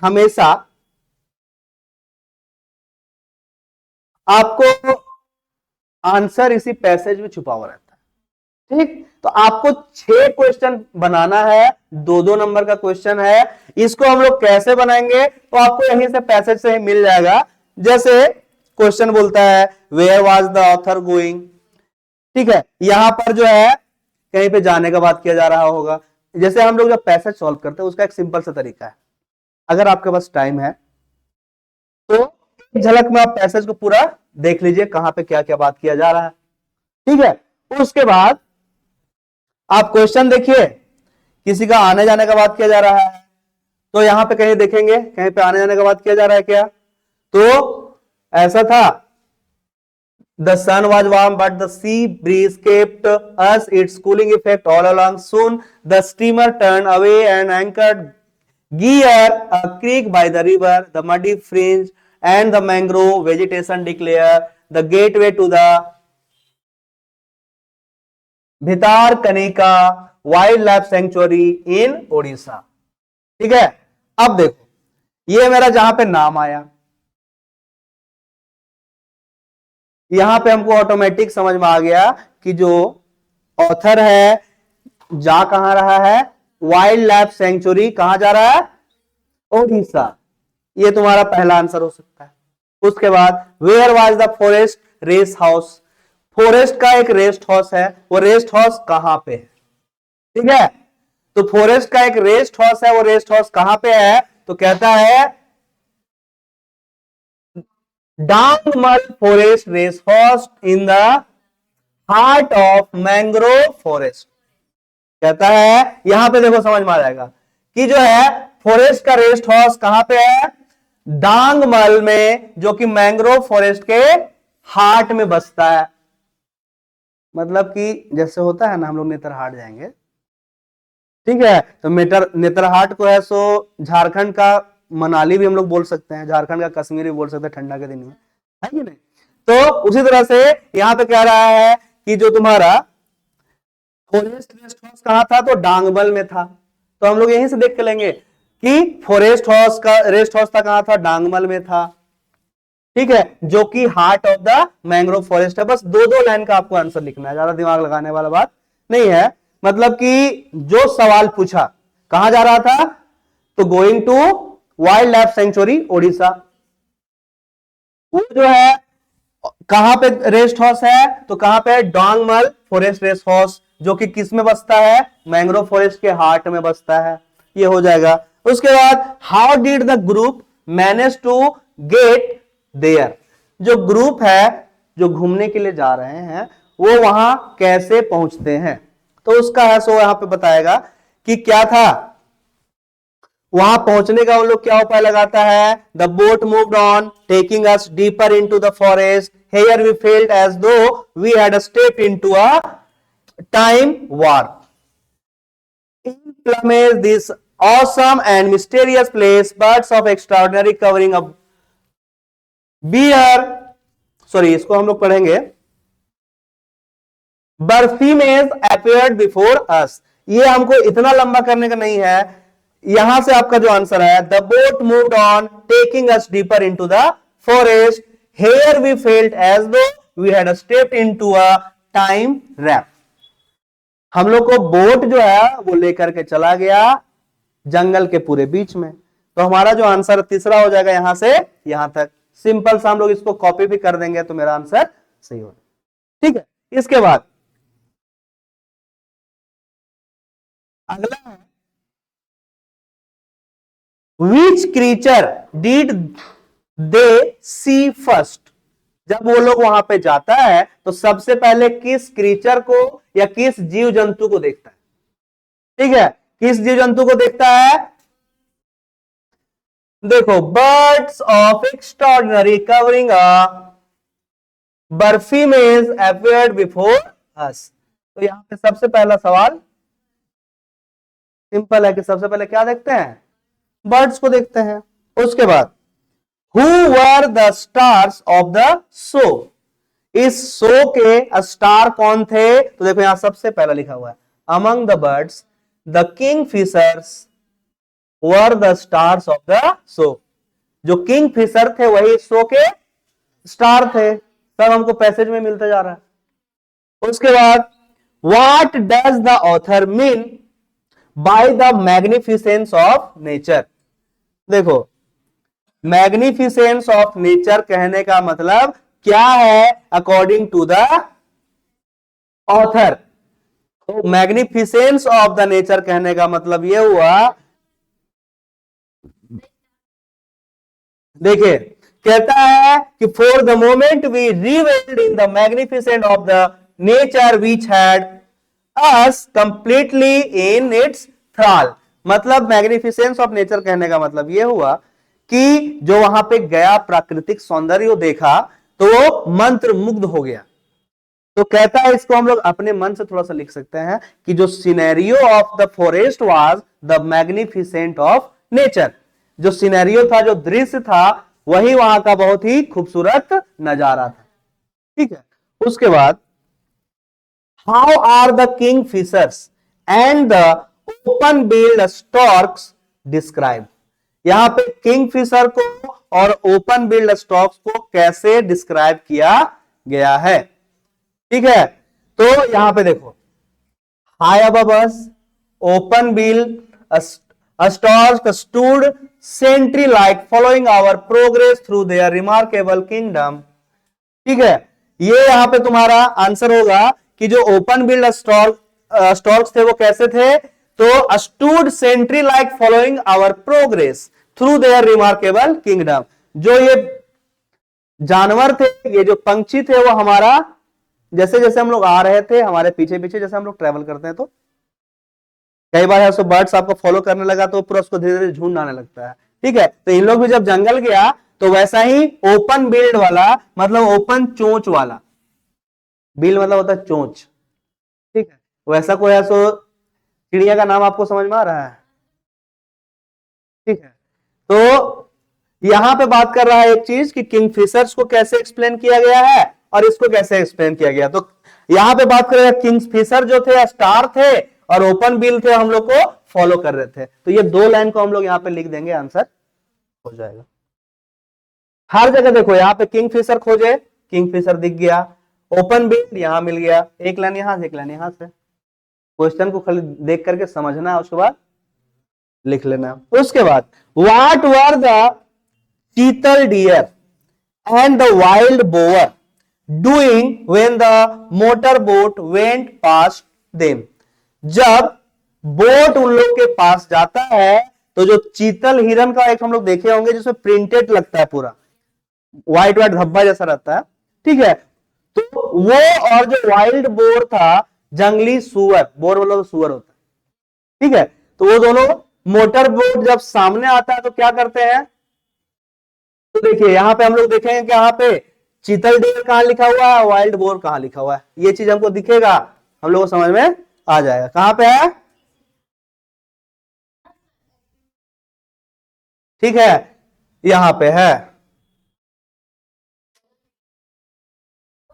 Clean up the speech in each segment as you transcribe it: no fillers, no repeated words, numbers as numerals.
हमेशा आपको आंसर इसी पैसेज में छुपा हुआ रहता है। ठीक, तो आपको 6 क्वेश्चन बनाना है, 2-2 नंबर का क्वेश्चन है। इसको हम लोग कैसे बनाएंगे, तो आपको यहीं से पैसेज से ही मिल जाएगा। जैसे क्वेश्चन बोलता है where was the author going, ठीक है, यहां पर जो है कहीं पे जाने का बात किया जा रहा होगा। जैसे हम लोग जब पैसेज सॉल्व करते हैं उसका एक सिंपल सा तरीका है, अगर आपके पास टाइम है तो एक झलक में आप पैसेज को पूरा देख लीजिए कहां पे क्या क्या बात किया जा रहा है। ठीक है, उसके बाद आप क्वेश्चन देखिए, किसी का आने जाने का बात किया जा रहा है, तो यहां पे कहीं देखेंगे कहीं पे आने जाने का बात किया जा रहा है क्या, तो ऐसा था The sun was warm, but the sea breeze kept us its cooling effect all along. Soon the steamer turned away and anchored near a creek by the river. The muddy fringe and the mangrove vegetation declare the gateway to the Bhitarkanika wildlife sanctuary in Odisha. ठीक है, अब देखो ये मेरा जहां पे नाम आया, यहां पे हमको ऑटोमेटिक समझ में आ गया कि जो ऑथर है जा कहां रहा है, वाइल्ड लाइफ सेंचुरी कहां जा रहा है, ओडिशा। ये तुम्हारा पहला आंसर हो सकता है। उसके बाद where was the forest rest house, forest का एक रेस्ट हाउस है, वो रेस्ट हाउस कहां पे है। ठीक है, तो फॉरेस्ट का एक रेस्ट हाउस है, वो रेस्ट हाउस कहां पे है, तो कहता है Dangmal forest rest house in the heart of mangrove forest. कहता है यहां पे देखो समझ में आ जाएगा कि जो है फॉरेस्ट का रेस्ट हाउस कहां पे है, डांगमल में, जो कि मैंग्रोव फॉरेस्ट के हार्ट में बसता है। मतलब कि जैसे होता है ना, हम लोग नेतरहाट जाएंगे, ठीक है, तो नेतरहाट को है सो झारखंड का मनाली भी हम लोग बोल सकते हैं, झारखंड का कश्मीर भी बोल सकते हैं ठंडा के दिन में, है कि नहीं। तो उसी तरह से यहां पे कह रहा है कि जो तुम्हारा फॉरेस्ट रेस्ट हाउस कहां था, तो डांगमल में था। तो हम लोग यहीं से देख के लेंगे कि फॉरेस्ट हाउस का रेस्ट हाउस था कहां था, डांगमल में था। ठीक है, जो कि heart of the mangrove forest है। बस 2-2 लाइन का आपको आंसर लिखना है, ज्यादा दिमाग लगाने वाला बात नहीं है। मतलब कि जो सवाल पूछा कहां जा रहा था, तो going to wildlife sanctuary Odisha. वो जो है कहां पे रेस्ट हाउस है, तो कहां पे डांगमल फॉरेस्ट रेस्ट हाउस, जो कि किस में बसता है, मैंग्रोव फॉरेस्ट के हार्ट में बसता है। ये हो जाएगा। उसके बाद how did the group manage to get there, जो ग्रुप है जो घूमने के लिए जा रहे हैं वो वहां कैसे पहुंचते हैं, तो उसका है सो यहां पे बताएगा कि क्या था, वहां पहुंचने का उन लोग क्या उपाय लगाता है। The boat moved on taking us deeper into the forest, here we felt as though we had stepped into a time warp. In plumage this awesome and mysterious place, birds of extraordinary covering of bear, sorry इसको हम लोग पढ़ेंगे, बर्फीमेज appeared before us। ये हमको इतना लंबा करने का नहीं है, यहां से आपका जो आंसर है, the boat moved on taking us deeper into the forest, here we felt as though we had stepped into a time wrap. हम लोग को बोट जो है वो लेकर के चला गया जंगल के पूरे बीच में। तो हमारा जो आंसर तीसरा हो जाएगा यहां से यहां तक। सिंपल सा हम लोग इसको कॉपी भी कर देंगे तो मेरा आंसर सही होगा। ठीक है, इसके बाद अगला है which creature did they see first. जब वो लोग वहां पे जाता है तो सबसे पहले किस क्रीचर को या किस जीव जंतु को देखता है। ठीक है, किस जीव जंतु को देखता है, देखो birds of extraordinary covering a barfi मेज अपीयर्ड बिफोर अस। तो यहां पे सबसे पहला सवाल सिंपल है कि सबसे पहले क्या देखते हैं, बर्ड्स को देखते हैं। उसके बाद who were the stars of the show, इस शो के स्टार कौन थे, तो देखो यहां सबसे पहला लिखा हुआ है among the birds the kingfishers were the stars of the show. जो किंग फिशर थे वही शो के स्टार थे। सब हमको पैसेज में मिलता जा रहा है। उसके बाद what does the author mean by the magnificence of nature. देखो, मैग्निफिसेंस ऑफ नेचर कहने का मतलब क्या है अकॉर्डिंग टू द ऑथर। तो मैग्निफिसेंस ऑफ द नेचर कहने का मतलब यह हुआ, देखिए कहता है कि for the moment we revelled in the magnificent of the nature which had us completely in its thrall. मतलब मैग्निफिसेंस ऑफ नेचर कहने का मतलब यह हुआ कि जो वहां पे गया प्राकृतिक सौंदर्य देखा तो वो मंत्र मुग्ध हो गया। तो कहता है, इसको हम लोग अपने मन से थोड़ा सा लिख सकते हैं कि जो scenario of the forest was the magnificent of nature. जो सिनेरियो था, जो दृश्य था, वही वहां का बहुत ही खूबसूरत नजारा था। ठीक है। उसके बाद how are the kingfishers and the open billed storks describe. यहां पे किंग फिशर को और ओपन बिल्ड स्टॉक्स को कैसे डिस्क्राइब किया गया है। ठीक है। तो यहां पे देखो, high above us, open bill stork stood sentry like following our progress through their remarkable kingdom. ठीक है। ये यहां पे तुम्हारा आंसर होगा कि जो ओपन बिल्ड स्टॉर्क्स थे वो कैसे थे, तो stood sentry like following our progress through their remarkable kingdom. जो ये जानवर थे, ये जो पंक्षी थे, वो हमारा जैसे जैसे हम लोग आ रहे थे हमारे पीछे पीछे, जैसे हम लोग ट्रेवल करते हैं तो कई बार ऐसा बर्ड्स आपको फॉलो करने लगा तो पूरा उसको धीरे धीरे झुंड आने लगता है। ठीक है। तो इन लोग भी जब जंगल गया तो वैसा ही ओपन बिल्ड वाला, मतलब ओपन चोंच वाला, बिल मतलब होता है चोंच। ठीक है। वैसा कोई ऐसा चिड़िया का नाम आपको समझ में आ रहा है? ठीक है। तो यहां पे बात कर रहा है एक चीज कि किंगफिशर्स को कैसे एक्सप्लेन किया गया है और इसको कैसे एक्सप्लेन किया गया। तो यहां पे बात कर रहे हैं किंगफिशर जो थे स्टार थे और ओपन बिल थे, हम लोग को फॉलो कर रहे थे। तो ये दो लाइन को हम लोग यहां पे लिख देंगे, आंसर हो जाएगा। हर जगह देखो, यहां पे किंगफिशर खोजे, किंगफिशर दिख गया, ओपन बिल यहां मिल गया, एक लाइन यहां से एक लाइन यहां से। क्वेश्चन को खाली देख करके समझना है, उसके बाद लिख लेना। उसके बाद व्हाट वर द चीतल dear and the wild boar doing when the motor boat went past them। जब बोट उन लोग के पास जाता है तो जो चीतल हिरन का एक हम लोग देखे होंगे जिसमें प्रिंटेड लगता है, पूरा व्हाइट व्हाइट धब्बा जैसा रहता है। ठीक है। तो वो और जो वाइल्ड बोर था, जंगली सुअर, बोर बोलो तो सुअर होता है। ठीक है। तो वो दोनों मोटर बोट जब सामने आता है तो क्या करते हैं, तो देखिए यहां पे हम लोग देखेंगे कि यहां पे चीतल डियर कहां लिखा हुआ है, वाइल्ड बोर कहां लिखा हुआ है। ये चीज हमको दिखेगा, हम लोग को समझ में आ जाएगा कहां पे है। ठीक है। यहां पे है।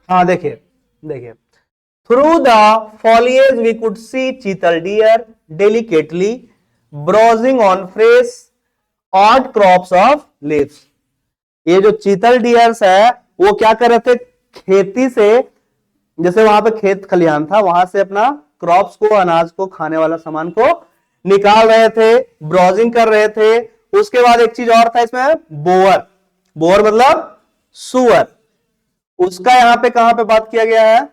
हाँ देखिए, देखिए through the foliage we could see chital deer delicately browsing on fresh odd crops of leaves. ये जो चीतल डियर्स है वो क्या कर रहे थे, खेती से, जैसे वहां पे खेत खलिहान था, वहां से अपना क्रॉप्स को, अनाज को, खाने वाला सामान को निकाल रहे थे, ब्राउजिंग कर रहे थे। उसके बाद एक चीज और था इसमें, बोअर। बोअर मतलब सुअर, उसका यहां पे कहां पे बात किया गया है,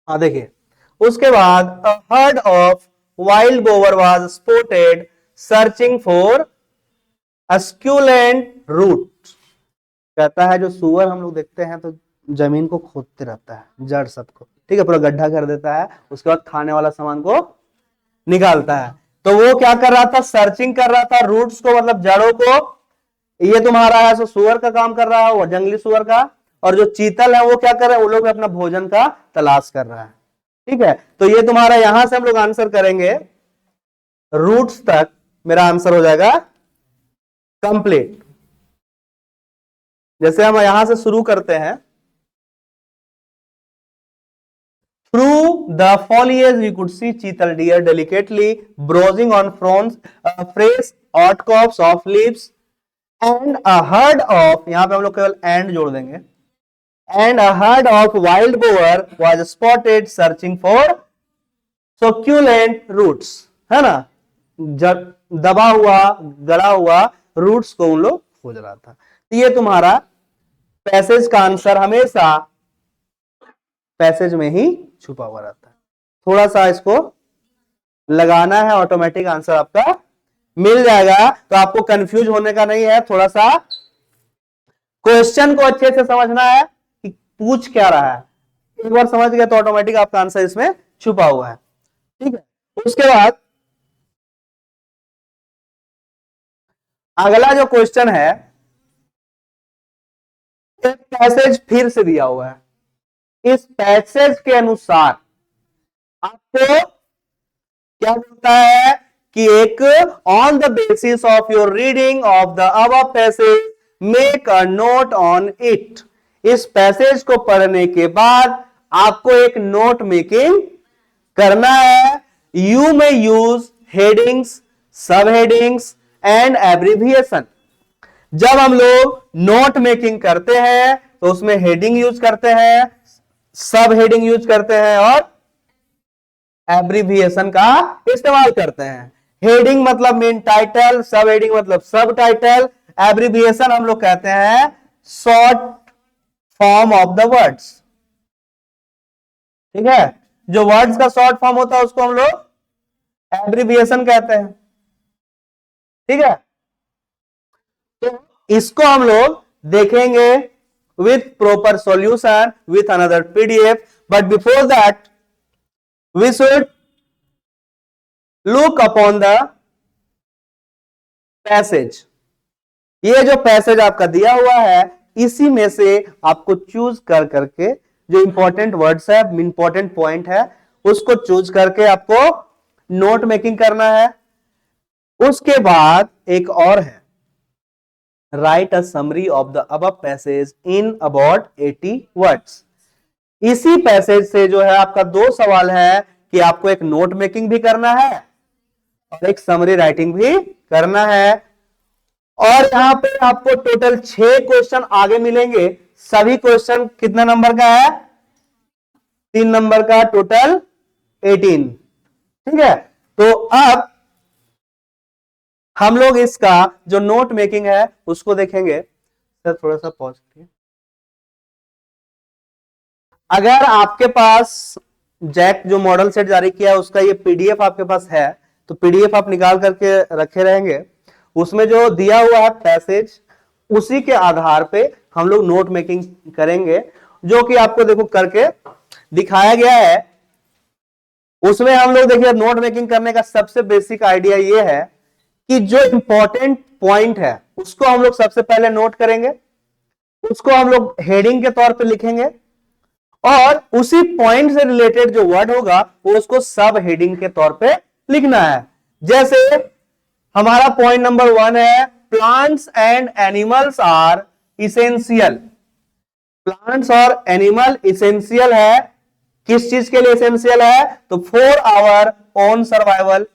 हाँ देखिए। उसके बाद herd of wild boar was spotted searching for esculent root. कहता है जो सुअर हम लोग देखते हैं तो जमीन को खोदते रहता है, जड़ सबको, ठीक है, पूरा गड्ढा कर देता है, उसके बाद खाने वाला सामान को निकालता है। तो वो क्या कर रहा था, सर्चिंग कर रहा था रूट्स को, मतलब जड़ों को। ये तुम्हारा है सो सुअर का काम कर रहा है, वो जंगली सुअर का। और जो चीतल है वो क्या कर रहे हैं, वो लोग अपना भोजन का तलाश कर रहा है। ठीक है। तो ये तुम्हारा यहां से हम लोग आंसर करेंगे रूट्स तक, मेरा आंसर हो जाएगा कंप्लीट। जैसे हम यहां से शुरू करते हैं, Through the foliage, we could see cheetal deer delicately browsing on fronds, fresh outcrops of leaves, and a herd of, यहां पे हम लोग केवल and जोड़ देंगे, and a herd of wild boar was spotted searching for succulent roots, है ना, दबा हुआ गला हुआ रूट्स को उन लोग खोज रहा था। तो ये तुम्हारा पैसेज का आंसर हमेशा पैसेज में ही छुपा हुआ रहता है। थोड़ा सा इसको लगाना है, ऑटोमेटिक आंसर आपका मिल जाएगा। तो आपको कंफ्यूज होने का नहीं है, थोड़ा सा क्वेश्चन को अच्छे से समझना है कि पूछ क्या रहा है। एक बार समझ गए तो ऑटोमेटिक आपका आंसर इसमें छुपा हुआ है। ठीक है, उसके बाद अगला जो क्वेश्चन है, एक पैसेज फिर से दिया हुआ है। इस पैसेज के अनुसार आपको क्या बोलता है कि एक on the basis of your reading of the above passage make a note on it. इस पैसेज को पढ़ने के बाद आपको एक नोट मेकिंग करना है। यू मे यूज हेडिंग्स, सब हेडिंग्स एंड एब्रिविएशन। जब हम लोग नोट मेकिंग करते हैं तो उसमें हेडिंग यूज करते हैं, सब हेडिंग यूज करते हैं और एब्रिविएशन का इस्तेमाल करते हैं। हेडिंग मतलब मेन टाइटल, सब हेडिंग मतलब सब टाइटल, एब्रिविएशन हम लोग कहते हैं short form of the words. ठीक है, जो वर्ड्स का शॉर्ट फॉर्म होता है उसको हम लोग एब्रिविएशन कहते हैं। ठीक है, तो इसको हम लोग देखेंगे with proper solution with another PDF, but before that we should look upon the passage. ये जो पैसेज आपका दिया हुआ है, इसी में से आपको चूज कर करके जो इंपॉर्टेंट वर्ड्स है, इंपॉर्टेंट पॉइंट है, उसको चूज करके आपको नोट मेकिंग करना है। उसके बाद एक और है, right a summary of the above passage in about 80 words. इसी पैसेज से जो है आपका दो सवाल है कि आपको एक नोट मेकिंग भी करना है और एक समरी राइटिंग भी करना है। और यहां पे आपको टोटल 6 क्वेश्चन आगे मिलेंगे। सभी क्वेश्चन कितना नंबर का है? 3 नंबर का, टोटल 18। ठीक है, तो अब हम लोग इसका जो नोट मेकिंग है उसको देखेंगे। सर थोड़ा सा पॉज करिए। अगर आपके पास जैक जो मॉडल सेट जारी किया है उसका ये पीडीएफ आपके पास है, तो पीडीएफ आप निकाल करके रखे रहेंगे। उसमें जो दिया हुआ है पैसेज, उसी के आधार पे हम लोग नोट मेकिंग करेंगे, जो कि आपको देखो करके दिखाया गया है। उसमें हम लोग देखिए नोट मेकिंग करने का सबसे बेसिक आइडिया ये है कि जो इंपॉर्टेंट पॉइंट है उसको हम लोग सबसे पहले नोट करेंगे, उसको हम लोग हेडिंग के तौर पे लिखेंगे और उसी पॉइंट से रिलेटेड जो वर्ड होगा वो उसको सब हेडिंग के तौर पे लिखना है। जैसे हमारा पॉइंट नंबर 1 है, plants and animals are essential. Plants और एनिमल इसेंशियल है, किस चीज के लिए इसेंशियल है? तो for our own survival,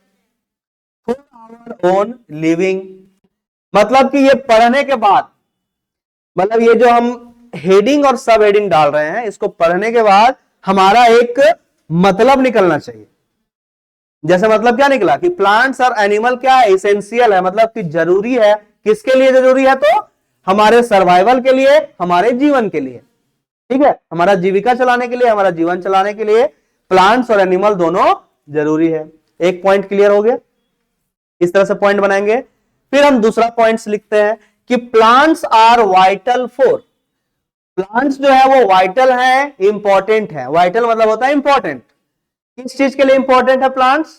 for our own living. मतलब कि ये पढ़ने के बाद, मतलब ये जो हम हेडिंग और सब हेडिंग डाल रहे हैं, इसको पढ़ने के बाद हमारा एक मतलब निकलना चाहिए। जैसे मतलब क्या निकला कि प्लांट्स और एनिमल क्या है? इसेंशियल है, मतलब कि जरूरी है। किसके लिए जरूरी है? तो हमारे सर्वाइवल के लिए, हमारे जीवन के लिए। ठीक है, हमारा जीविका चलाने के लिए, हमारा जीवन चलाने के लिए प्लांट्स और एनिमल दोनों जरूरी है। एक पॉइंट क्लियर हो गया। इस तरह से पॉइंट बनाएंगे। फिर हम दूसरा पॉइंट लिखते हैं कि plants are vital for. Plants जो है वो वाइटल है, इंपॉर्टेंट है। वाइटल मतलब होता है इंपॉर्टेंट। किस चीज के लिए इंपॉर्टेंट है प्लांट्स?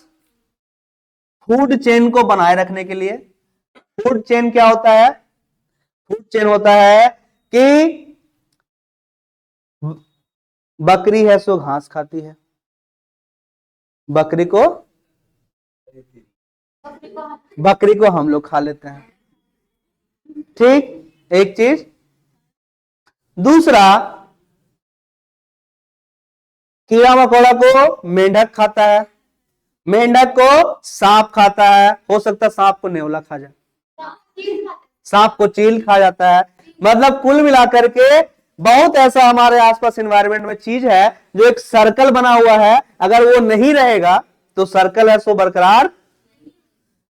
फूड चेन को बनाए रखने के लिए। फूड चेन क्या होता है? फूड चेन होता है कि बकरी है सो घास खाती है, बकरी को हम लोग खा लेते हैं। ठीक, एक चीज। दूसरा, कीड़ा मकोड़ा को मेंढक खाता है, मेंढक को सांप खाता है, हो सकता है सांप को नेवला खा जाए, सांप को चील खा जाता है। मतलब कुल मिलाकर के बहुत ऐसा हमारे आसपास एनवायरनमेंट में चीज है जो एक सर्कल बना हुआ है, अगर वो नहीं रहेगा तो सर्कल है सो बरकरार।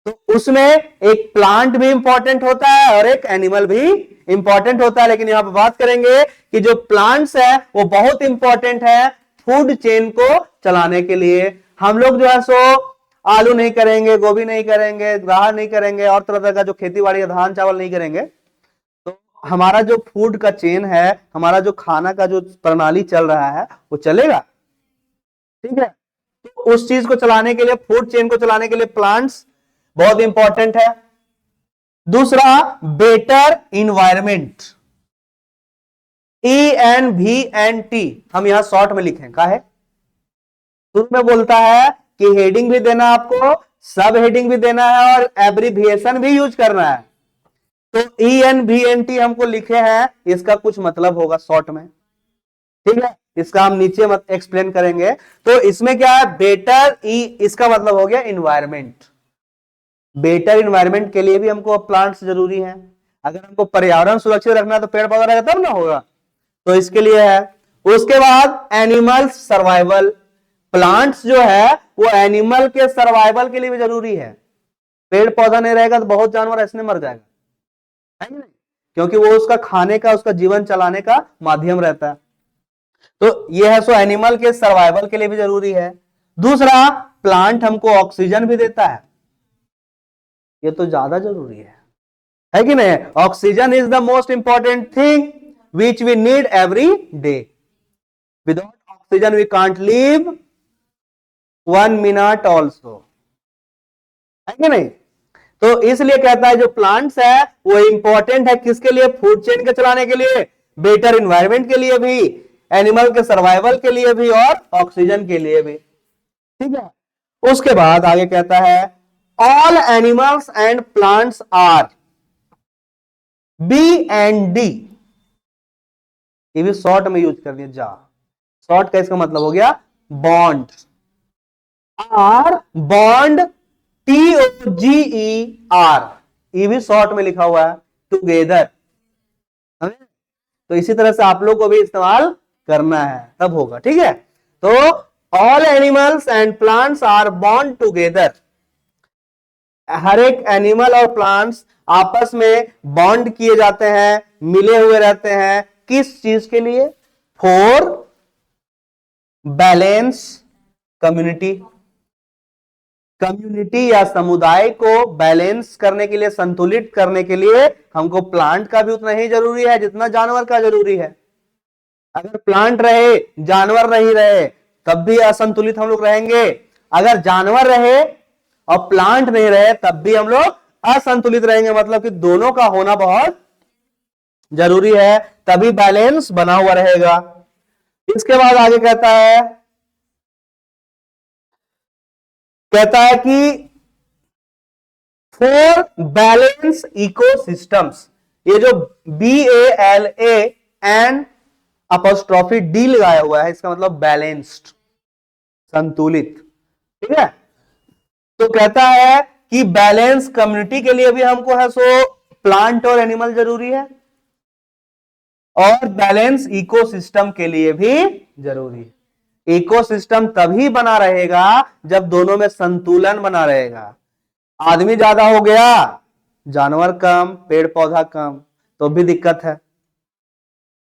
तो उसमें एक प्लांट भी इंपॉर्टेंट होता है और एक एनिमल भी इंपॉर्टेंट होता है, लेकिन यहां पर बात करेंगे कि जो प्लांट्स है वो बहुत इंपॉर्टेंट है फूड चेन को चलाने के लिए। हम लोग जो है सो आलू नहीं करेंगे, गोभी नहीं करेंगे, ग्राहर नहीं करेंगे और तरह तरह का जो खेती बाड़ी धान चावल नहीं करेंगे, तो हमारा जो फूड का चेन है, हमारा जो खाना का जो प्रणाली चल रहा है वो चलेगा। ठीक है, तो उस चीज को चलाने के लिए, फूड चेन को चलाने के लिए प्लांट्स बहुत इंपॉर्टेंट है। दूसरा, बेटर इन्वायरमेंट, ENVNT हम यहां शॉर्ट में लिखें का है। शुरू में बोलता है कि हेडिंग भी देना आपको, सब हेडिंग भी देना है और एब्रीविएशन भी यूज करना है। तो ENVNT हमको लिखे हैं, इसका कुछ मतलब होगा शॉर्ट में। ठीक है, इसका हम नीचे मत एक्सप्लेन करेंगे। तो इसमें क्या है, बेटर इसका मतलब हो गया इन्वायरमेंट। बेटर इन्वायरमेंट के लिए भी हमको प्लांट्स जरूरी हैं। अगर हमको पर्यावरण सुरक्षित रखना है तो पेड़ पौधा रहेगा तब ना होगा, तो इसके लिए है। उसके बाद एनिमल सर्वाइवल, प्लांट्स जो है वो एनिमल के सर्वाइवल के लिए भी जरूरी है। पेड़ पौधा नहीं रहेगा तो बहुत जानवर ऐसे मर जाएगा, है नहीं? क्योंकि वो उसका खाने का, उसका जीवन चलाने का माध्यम रहता है। तो ये है सो एनिमल के सर्वाइवल के लिए भी जरूरी है। दूसरा, प्लांट हमको ऑक्सीजन भी देता है, ये तो ज्यादा जरूरी है कि नहीं? Oxygen is the most important thing which we need every day. Without oxygen we can't live 1 minute also, है कि नहीं? तो इसलिए कहता है जो प्लांट्स है वो इंपॉर्टेंट है किसके लिए, फूड चेन के चलाने के लिए, बेटर इन्वायरमेंट के लिए भी, एनिमल के सर्वाइवल के लिए भी और ऑक्सीजन के लिए भी। ठीक है, उसके बाद आगे कहता है all animals and plants are, B&D, ये भी शॉर्ट में यूज कर दिया। जा शॉर्ट का इसका मतलब हो गया बॉन्ड, आर बॉन्ड, TOGER, ये भी शॉर्ट में लिखा हुआ है टुगेदर। तो इसी तरह से आप लोग को भी इस्तेमाल करना है तब होगा। ठीक है, तो all animals and plants are bond together, हर एक एनिमल और प्लांट्स आपस में बॉन्ड किए जाते हैं, मिले हुए रहते हैं। किस चीज के लिए, फॉर बैलेंस कम्युनिटी, कम्युनिटी या समुदाय को बैलेंस करने के लिए, संतुलित करने के लिए हमको प्लांट का भी उतना ही जरूरी है जितना जानवर का जरूरी है। अगर प्लांट रहे जानवर नहीं रहे तब भी असंतुलित हम लोग रहेंगे, अगर जानवर रहे और प्लांट नहीं रहे तब भी हम लोग असंतुलित रहेंगे। मतलब कि दोनों का होना बहुत जरूरी है, तभी बैलेंस बना हुआ रहेगा। इसके बाद आगे कहता है कि फॉर बैलेंस इकोसिस्टम्स, ये जो BALAN अपॉस्ट्रोफी D लगाया हुआ है इसका मतलब बैलेंस्ड, संतुलित। ठीक है, तो कहता है कि बैलेंस कम्युनिटी के लिए भी हमको है सो प्लांट और एनिमल जरूरी है, और बैलेंस इकोसिस्टम के लिए भी जरूरी है। इकोसिस्टम तभी बना रहेगा जब दोनों में संतुलन बना रहेगा। आदमी ज्यादा हो गया, जानवर कम, पेड़ पौधा कम, तो भी दिक्कत है।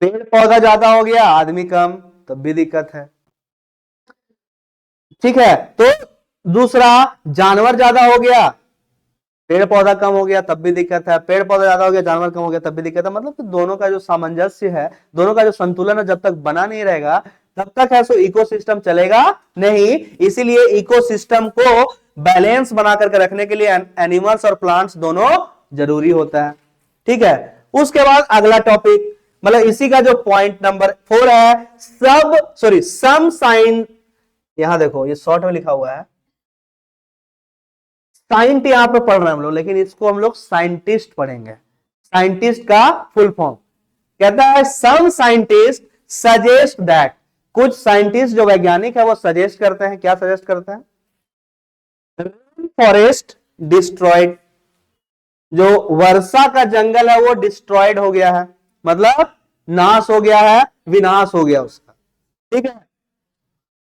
पेड़ पौधा ज्यादा हो गया, आदमी कम, तब भी दिक्कत है। ठीक है, तो दूसरा, जानवर ज्यादा हो गया, पेड़ पौधा कम हो गया, तब भी दिक्कत है। पेड़ पौधा ज्यादा हो गया, जानवर कम हो गया, तब भी दिक्कत है। मतलब कि दोनों का जो सामंजस्य है, दोनों का जो संतुलन है, जब तक बना नहीं रहेगा तब तक है सो इकोसिस्टम चलेगा नहीं। इसीलिए इकोसिस्टम को बैलेंस बना करके रखने के लिए एनिमल्स और प्लांट्स दोनों जरूरी होता है। ठीक है, उसके बाद अगला टॉपिक, मतलब इसी का जो पॉइंट नंबर 4 है, सम साइन, यहां देखो ये शॉर्ट में लिखा हुआ है, साइंट यहां पे पढ़ रहे हैं हम लोग, लेकिन इसको हम लोग साइंटिस्ट पढ़ेंगे। साइंटिस्ट का फुल फॉर्म कहता है सम साइंटिस्ट सजेस्ट दैट, कुछ साइंटिस्ट जो वैज्ञानिक है वो सजेस्ट करते हैं, क्या सजेस्ट करते हैं? फॉरेस्ट डिस्ट्रॉयड, जो वर्षा का जंगल है वो डिस्ट्रॉयड हो गया है, मतलब नाश हो गया है, विनाश हो गया उसका, ठीक है।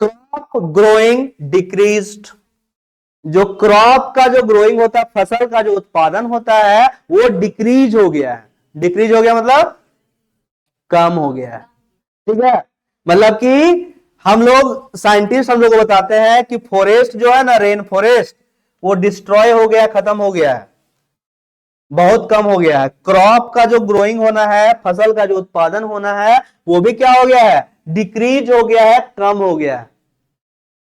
क्रॉप ग्रोइंग डिक्रीज्ड, जो क्रॉप का जो ग्रोइंग होता है, फसल का जो उत्पादन होता है वो डिक्रीज हो गया है। डिक्रीज हो गया मतलब कम हो गया है, ठीक है। मतलब कि हम लोग साइंटिस्ट हम लोग को बताते हैं कि फॉरेस्ट जो है ना, रेन फॉरेस्ट, वो डिस्ट्रॉय हो गया, खत्म हो गया है, बहुत कम हो गया है। क्रॉप का जो ग्रोइंग होना है, फसल का जो उत्पादन होना है, वो भी क्या हो गया है? डिक्रीज हो गया है, कम हो गया है,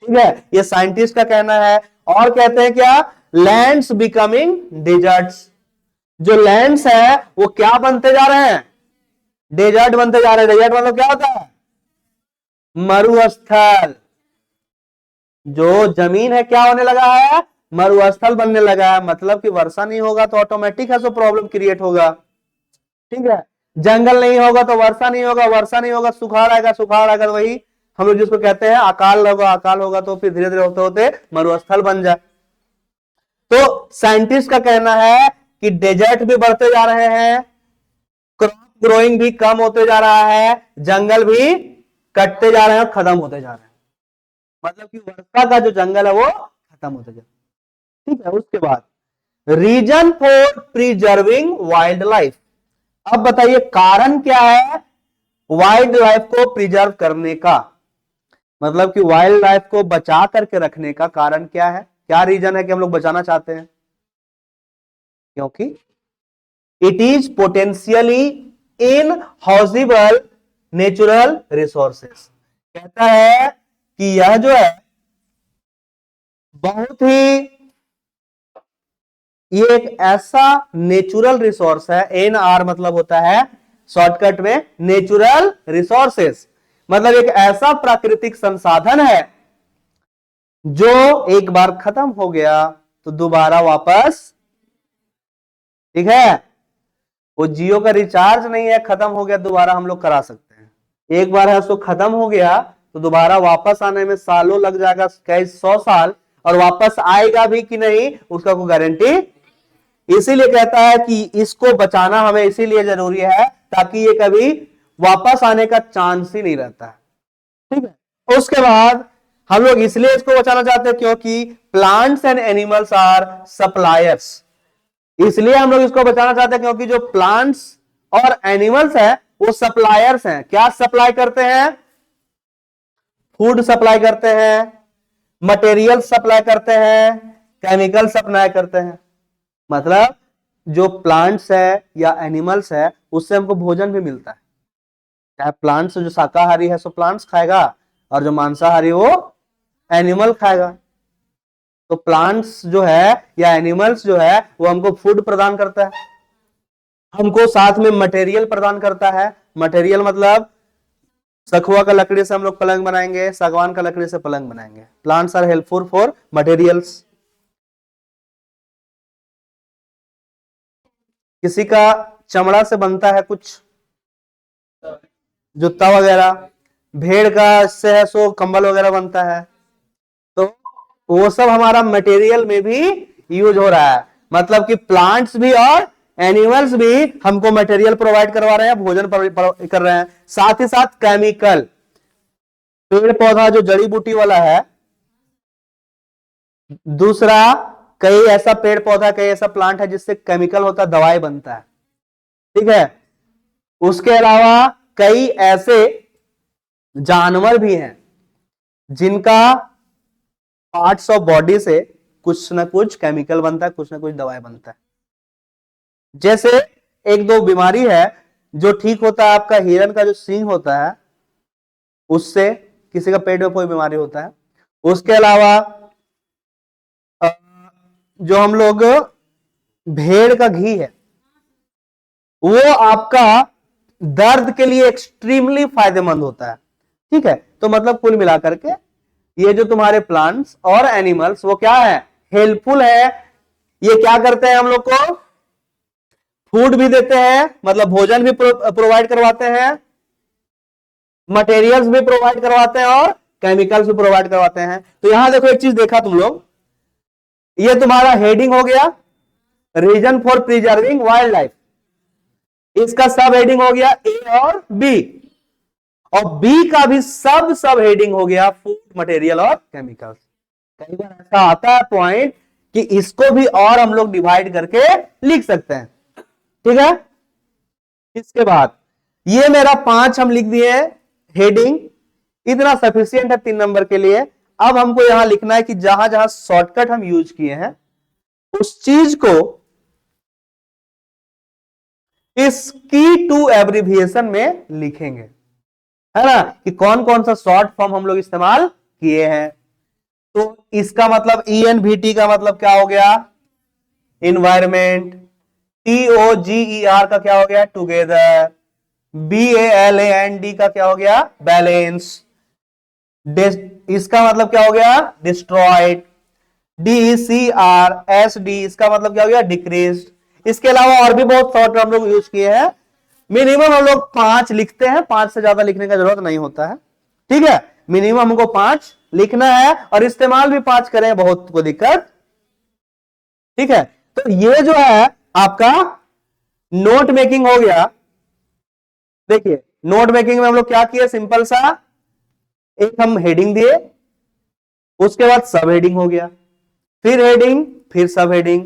ठीक है। ये साइंटिस्ट का कहना है। और कहते हैं क्या? लैंड्स बिकमिंग डेजर्ट्स, जो लैंड्स है वो क्या बनते जा रहे हैं? डेजर्ट बनते जा रहे हैं। डेजर्ट मतलब क्या होता है? मरुस्थल। जो जमीन है क्या होने लगा है? मरुस्थल बनने लगा है। मतलब कि वर्षा नहीं होगा तो ऑटोमेटिक है सो प्रॉब्लम क्रिएट होगा, ठीक है। जंगल नहीं होगा तो वर्षा नहीं होगा, वर्षा नहीं होगा सुखाड़ आएगा, सुखाड़ आएगा तो वही हम लोग जिसको कहते हैं अकाल होगा, अकाल होगा तो फिर धीरे धीरे होते होते मरुस्थल बन जाए। तो साइंटिस्ट का कहना है कि डेजर्ट भी बढ़ते जा रहे हैं, क्रॉप ग्रोइंग भी कम होते जा रहा है, जंगल भी कटते जा रहे हैं, खत्म होते जा रहे हैं। मतलब कि वर्षा का जो जंगल है वो खत्म होते जा रहा है, ठीक है। उसके बाद reason for preserving wildlife. अब बताइए कारण क्या है वाइल्ड लाइफ को प्रिजर्व करने का? मतलब कि वाइल्ड लाइफ को बचा करके रखने का कारण क्या है? क्या रीजन है कि हम लोग बचाना चाहते हैं? क्योंकि it is potentially in housable natural resources. कहता है कि यह जो है बहुत ही, ये एक ऐसा नेचुरल रिसोर्स है। एनआर मतलब होता है शॉर्टकट में नेचुरल रिसोर्सेस, मतलब एक ऐसा प्राकृतिक संसाधन है जो एक बार खत्म हो गया तो दोबारा वापस, ठीक है। वो जियो का रिचार्ज नहीं है, खत्म हो गया दोबारा हम लोग करा सकते हैं। एक बार है उसको खत्म हो गया तो दोबारा वापस आने में सालों लग जाएगा, कई 100 साल, और वापस आएगा भी कि नहीं उसका कोई गारंटी। इसीलिए कहता है कि इसको बचाना हमें इसीलिए जरूरी है ताकि ये कभी वापस आने का चांस ही नहीं रहता है, ठीक है। उसके बाद हम लोग इसलिए इसको बचाना चाहते हैं क्योंकि plants and animals are suppliers. इसलिए हम लोग इसको बचाना चाहते हैं क्योंकि जो प्लांट्स और एनिमल्स है वो सप्लायर्स हैं। क्या सप्लाई करते हैं? फूड सप्लाई करते हैं, मटेरियल सप्लाई करते हैं, केमिकल सप्लाई करते हैं। मतलब जो प्लांट्स है या एनिमल्स है उससे हमको भोजन भी मिलता है। चाहे प्लांट्स जो शाकाहारी है सो प्लांट्स खाएगा, और जो मांसाहारी वो एनिमल खाएगा। तो प्लांट्स जो है या एनिमल्स जो है वो हमको फूड प्रदान करता है, हमको साथ में मटेरियल प्रदान करता है। मटेरियल मतलब सखुआ का लकड़ी से हम लोग पलंग बनाएंगे, सागवान का लकड़ी से पलंग बनाएंगे। Plants are helpful for materials. किसी का चमड़ा से बनता है कुछ जूता वगैरह, भेड़ का से है सो कंबल वगैरह बनता है। तो वो सब हमारा मटेरियल में भी यूज हो रहा है। मतलब कि प्लांट्स भी और एनिमल्स भी हमको मटेरियल प्रोवाइड करवा रहे हैं, भोजन कर रहे हैं। साथ ही साथ केमिकल, पेड़ पौधा जो जड़ी बूटी वाला है, दूसरा कई ऐसा पेड़ पौधा, कई ऐसा प्लांट है जिससे केमिकल होता है, दवाई बनता है, ठीक है। उसके अलावा कई ऐसे जानवर भी हैं जिनका पार्ट्स ऑफ बॉडी से कुछ ना कुछ केमिकल बनता है, कुछ ना कुछ दवाई बनता है। जैसे एक दो बीमारी है जो ठीक होता है, आपका हिरन का जो सींग होता है उससे किसी का पेट में कोई बीमारी होता है। उसके अलावा जो हम लोग भेड़ का घी है वो आपका दर्द के लिए एक्सट्रीमली फायदेमंद होता है, ठीक है। तो मतलब कुल मिलाकर के ये जो तुम्हारे प्लांट्स और एनिमल्स वो क्या है? हेल्पफुल है। ये क्या करते हैं? हम लोग को फूड भी देते हैं, मतलब भोजन भी प्रोवाइड करवाते हैं, मटेरियल्स भी प्रोवाइड करवाते हैं और केमिकल्स भी प्रोवाइड करवाते हैं। तो यहां देखो एक चीज देखा तुम लोग, ये तुम्हारा हेडिंग हो गया reason for preserving wildlife, इसका सब हेडिंग हो गया ए और बी, और बी का भी सब हेडिंग हो गया फूड मटेरियल और केमिकल्स। कई बार ऐसा आता है पॉइंट कि इसको भी और हम लोग डिवाइड करके लिख सकते हैं, ठीक है। इसके बाद ये मेरा 5 हम लिख दिए हेडिंग, इतना सफिशियंट है 3 नंबर के लिए। अब हमको यहां लिखना है कि जहां जहां शॉर्टकट हम यूज किए हैं उस चीज को इस की टू एब्रिविएशन में लिखेंगे, है ना, कि कौन कौन सा शॉर्ट फॉर्म हम लोग इस्तेमाल किए हैं। तो इसका मतलब ENVT का मतलब क्या हो गया, इन्वायरमेंट। TOGER का क्या हो गया, टुगेदर। BALAND का क्या हो गया, बैलेंस। इसका मतलब क्या हो गया, डिस्ट्रॉयड। DECRSD इसका मतलब क्या हो गया, डिक्रीज्ड। इसके अलावा और भी बहुत शॉर्ट हम लोग यूज किए हैं। मिनिमम हम लोग 5 लिखते हैं, 5 से ज्यादा लिखने का जरूरत नहीं होता है, ठीक है। मिनिमम हमको 5 लिखना है और इस्तेमाल भी 5 करें, बहुत कोई दिक्कत, ठीक है। तो ये जो है आपका नोट मेकिंग हो गया। देखिए नोट मेकिंग में हम लोग क्या किए, सिंपल सा एक हम हेडिंग दिए, उसके बाद सब हेडिंग हो गया, फिर हेडिंग, फिर सब हेडिंग।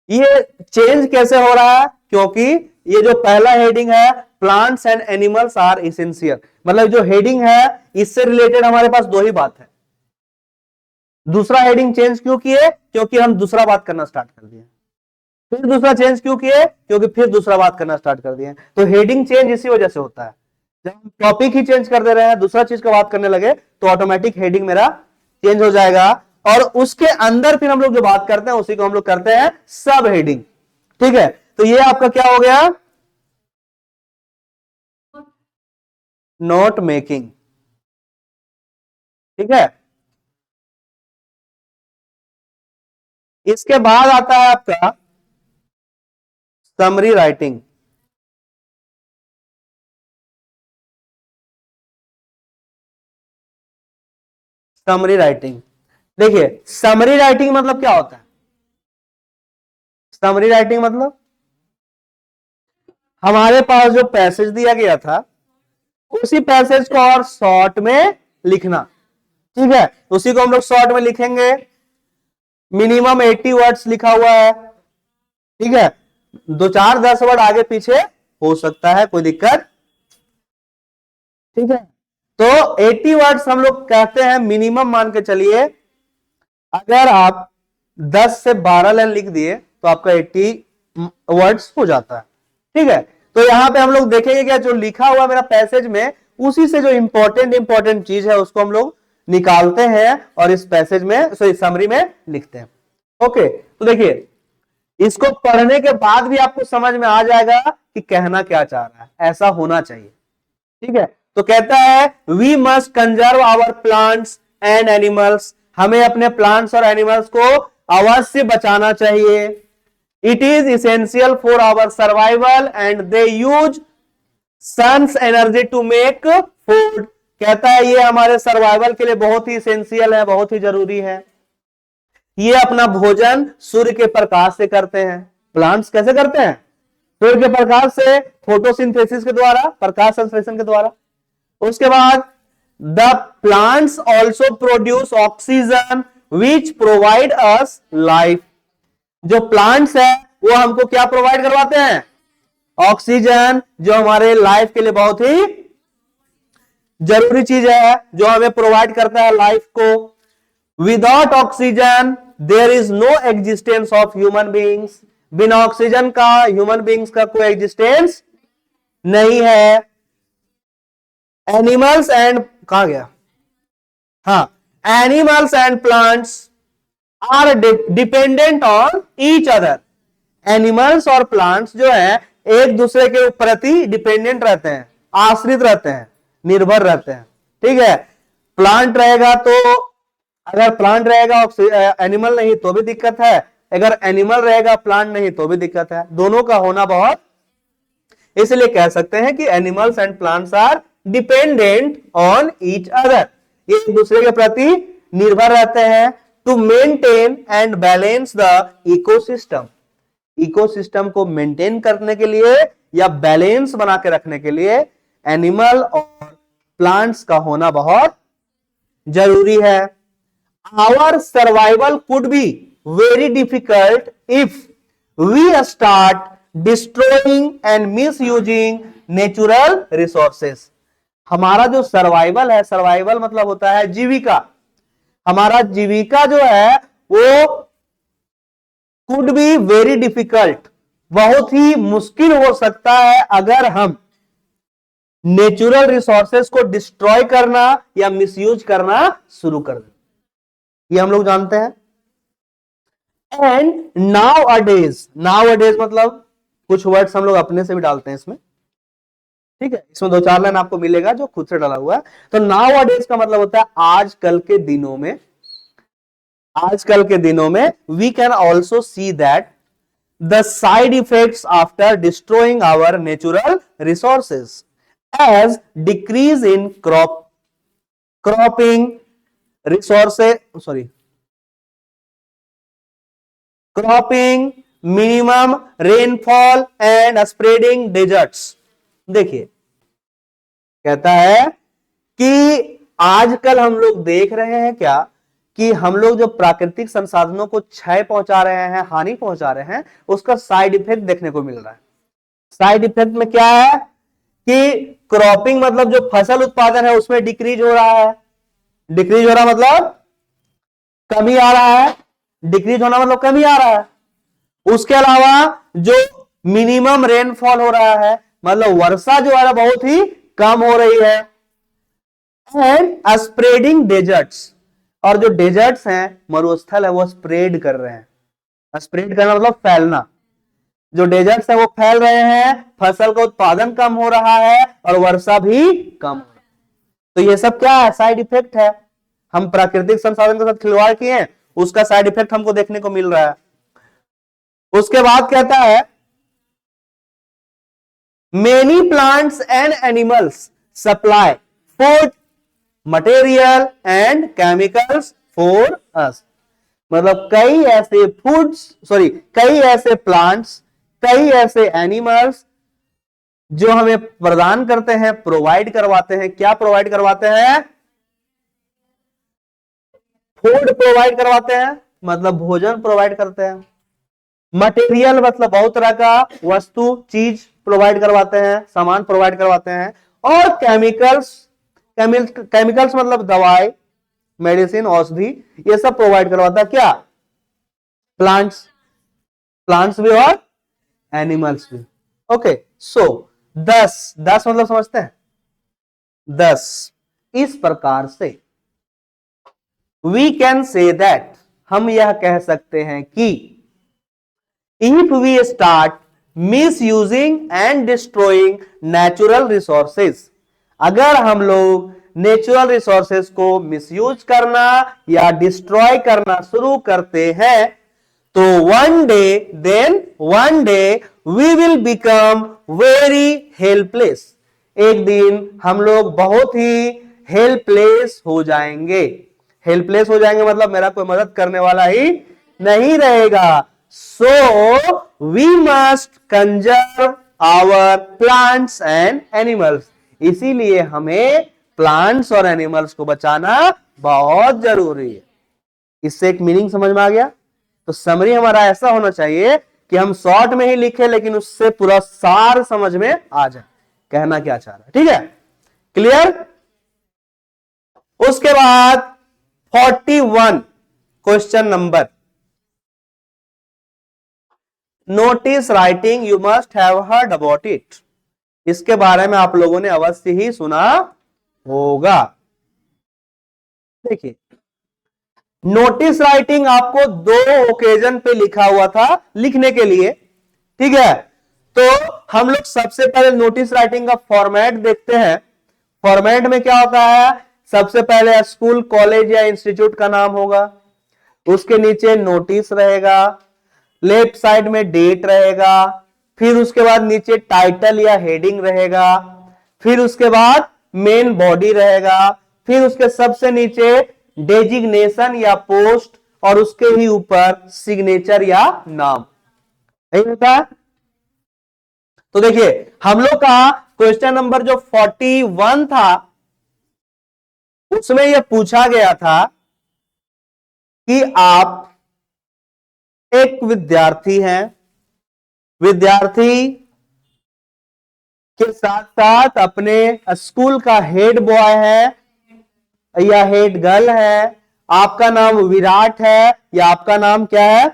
ये चेंज कैसे हो रहा है, क्योंकि ये जो पहला हेडिंग है plants and animals are essential, मतलब जो हेडिंग है इससे रिलेटेड हमारे पास 2 ही बात है। दूसरा हेडिंग चेंज क्यों किए, क्योंकि हम दूसरा बात करना स्टार्ट कर दिए। फिर दूसरा चेंज क्यों किए, क्योंकि फिर दूसरा बात करना स्टार्ट कर दिए। तो हेडिंग चेंज इसी वजह से होता है, जब हम टॉपिक ही चेंज कर दे रहे हैं, दूसरा चीज का बात करने लगे तो ऑटोमेटिक हेडिंग मेरा चेंज हो जाएगा, और उसके अंदर फिर हम लोग जो बात करते हैं उसी को हम लोग करते हैं सब हेडिंग, ठीक है। तो ये आपका क्या हो गया, नोट मेकिंग, ठीक है। इसके बाद आता है आपका समरी राइटिंग। समरी राइटिंग, देखिए समरी राइटिंग मतलब क्या होता है, समरी राइटिंग मतलब हमारे पास जो पैसेज दिया गया था उसी पैसेज को और शॉर्ट में लिखना, ठीक है। उसी को हम लोग शॉर्ट में लिखेंगे, मिनिमम 80 वर्ड्स लिखा हुआ है, ठीक है। 2-4-10 वर्ड आगे पीछे हो सकता है, कोई दिक्कत, ठीक है। तो 80 वर्ड्स हम लोग कहते हैं मिनिमम, मान के चलिए अगर आप 10 से 12 लाइन लिख दिए तो आपका 80 वर्ड्स हो जाता है, ठीक है। तो यहां पे हम लोग देखेंगे क्या जो लिखा हुआ मेरा पैसेज में, उसी से जो इंपॉर्टेंट चीज है उसको हम लोग निकालते हैं और इस पैसेज में, सॉरी समरी में लिखते हैं। ओके, तो देखिए इसको पढ़ने के बाद भी आपको समझ में आ जाएगा कि कहना क्या चाह रहा है, ऐसा होना चाहिए, ठीक है। तो कहता है we must conserve our plants and animals, हमें अपने प्लांट्स और एनिमल्स को अवश्य बचाना चाहिए। It is essential for our survival and they use sun's energy to make food, कहता है ये हमारे सर्वाइवल के लिए बहुत ही इसेंशियल है, बहुत ही जरूरी है। ये अपना भोजन सूर्य के प्रकाश से करते हैं। प्लांट्स कैसे करते हैं, सूर्य के प्रकाश से, फोटोसिंथेसिस के द्वारा, प्रकाश संश्लेषण के द्वारा। उसके बाद the plants also produce oxygen which provide us life, जो प्लांट्स है वो हमको क्या प्रोवाइड करवाते हैं, ऑक्सीजन, जो हमारे लाइफ के लिए बहुत ही जरूरी चीज है, जो हमें प्रोवाइड करता है लाइफ को। Without oxygen there is no existence of human beings, बिना ऑक्सीजन का ह्यूमन बींग्स का कोई एग्जिस्टेंस नहीं है। एनिमल्स एंड, कहा गया, हाँ, animals and plants are dependent on each other, animals और प्लांट्स जो है एक दूसरे के प्रति डिपेंडेंट रहते हैं, आश्रित रहते हैं, निर्भर रहते हैं, ठीक है। प्लांट रहेगा तो, अगर प्लांट रहेगा एनिमल नहीं तो भी दिक्कत है, अगर एनिमल रहेगा प्लांट नहीं तो भी दिक्कत है, दोनों का होना बहुत, इसलिए कह सकते हैं कि animals and plants are dependent on each other, ये एक दूसरे के प्रति निर्भर रहते हैं। To maintain and balance the ecosystem, ecosystem को मेंटेन करने के लिए या बैलेंस बना के रखने के लिए एनिमल और प्लांट्स का होना बहुत जरूरी है। Our survival could be very difficult if we start destroying and misusing natural resources. हमारा जो सर्वाइवल है, सर्वाइवल मतलब होता है जीविका, हमारा जीविका जो है वो कुड बी वेरी डिफिकल्ट, बहुत ही मुश्किल हो सकता है अगर हम नेचुरल रिसोर्सेस को डिस्ट्रॉय करना या मिसयूज करना शुरू कर दें, ये हम लोग जानते हैं। एंड नाउ अडेज, नाउ अडेज मतलब कुछ वर्ड्स हम लोग अपने से भी डालते हैं इसमें, ठीक है, इसमें 2-4 लाइन आपको मिलेगा जो खुद से डाला हुआ है। तो नाउ अडेज का मतलब होता है आजकल के दिनों में, आजकल के दिनों में we can also see that the side effects after destroying our natural resources as decrease in cropping resources, cropping, minimum rainfall and spreading deserts. देखिए कहता है कि आजकल हम लोग देख रहे हैं क्या कि हम लोग जो प्राकृतिक संसाधनों को क्षय पहुंचा रहे हैं, हानि पहुंचा रहे हैं, उसका साइड इफेक्ट देखने को मिल रहा है। साइड इफेक्ट में क्या है कि क्रॉपिंग मतलब जो फसल उत्पादन है उसमें डिक्रीज हो रहा है, डिक्रीज हो रहा मतलब कमी आ रहा है, डिक्रीज होना मतलब कमी आ रहा है। उसके अलावा जो मिनिमम रेनफॉल हो रहा है मतलब वर्षा जो है बहुत ही कम हो रही है। एंड स्प्रेडिंग डेजर्ट्स, और जो डेजर्ट्स हैं, मरुस्थल है, वो स्प्रेड कर रहे हैं। स्प्रेड करना मतलब फैलना, जो डेजर्ट्स है वो फैल रहे हैं, फसल का उत्पादन कम हो रहा है और वर्षा भी कम हो रहा है। तो ये सब क्या है, साइड इफेक्ट है। हम प्राकृतिक संसाधन के साथ खिलवाड़ किए हैं, उसका साइड इफेक्ट हमको देखने को मिल रहा है। उसके बाद कहता है many plants and animals supply food material and chemicals for us, मतलब कई ऐसे कई ऐसे प्लांट्स, कई ऐसे एनिमल्स जो हमें प्रदान करते हैं, प्रोवाइड करवाते हैं। क्या प्रोवाइड करवाते हैं? फूड प्रोवाइड करवाते हैं, मतलब भोजन प्रोवाइड करते हैं। मटेरियल मतलब बहुत तरह का वस्तु, चीज प्रोवाइड करवाते हैं, सामान प्रोवाइड करवाते हैं। और केमिकल्स मतलब दवाई, मेडिसिन, औषधि, ये सब प्रोवाइड करवाता है क्या? प्लांट्स भी और एनिमल्स भी। ओके, सो 10 मतलब समझते हैं? 10 इस प्रकार से वी कैन से दैट, हम यह कह सकते हैं कि if we start misusing and destroying natural resources, अगर हम लोग नेचुरल रिसोर्सेज को मिसयूज करना या डिस्ट्रॉय करना शुरू करते हैं, तो one day we will become very helpless, एक दिन हम लोग बहुत ही हेल्पलेस हो जाएंगे। हेल्पलेस हो जाएंगे मतलब मेरा कोई मदद करने वाला ही नहीं रहेगा। So we must conserve our plants and animals, इसीलिए हमें प्लांट्स और एनिमल्स को बचाना बहुत जरूरी है। इससे एक मीनिंग समझ में आ गया? तो समरी हमारा ऐसा होना चाहिए कि हम शॉर्ट में ही लिखे लेकिन उससे पूरा सार समझ में आ जाए, कहना क्या चाह रहा है। ठीक है, क्लियर? उसके बाद 41 question number, notice writing, you must have heard about it. इसके बारे में आप लोगों ने अवश्य ही सुना होगा। देखिए, नोटिस राइटिंग आपको 2 ओकेजन पे लिखा हुआ था लिखने के लिए, ठीक है? तो हम लोग सबसे पहले नोटिस राइटिंग का फॉर्मेट देखते हैं। फॉर्मेट में क्या होता है? सबसे पहले स्कूल, कॉलेज या इंस्टीट्यूट का नाम होगा, उसके नीचे नोटिस रहेगा, लेफ्ट साइड में डेट रहेगा, फिर उसके बाद नीचे टाइटल या हेडिंग रहेगा, फिर उसके बाद मेन बॉडी रहेगा, फिर उसके सबसे नीचे डेजिग्नेशन या पोस्ट, और उसके ही ऊपर सिग्नेचर या नाम, यही होता है। तो देखिए हम लोग का क्वेश्चन नंबर जो 41 था उसमें यह पूछा गया था कि आप एक विद्यार्थी हैं, विद्यार्थी के साथ साथ अपने स्कूल का हेड बॉय है या हेड गर्ल है, आपका नाम विराट है या आपका नाम क्या है,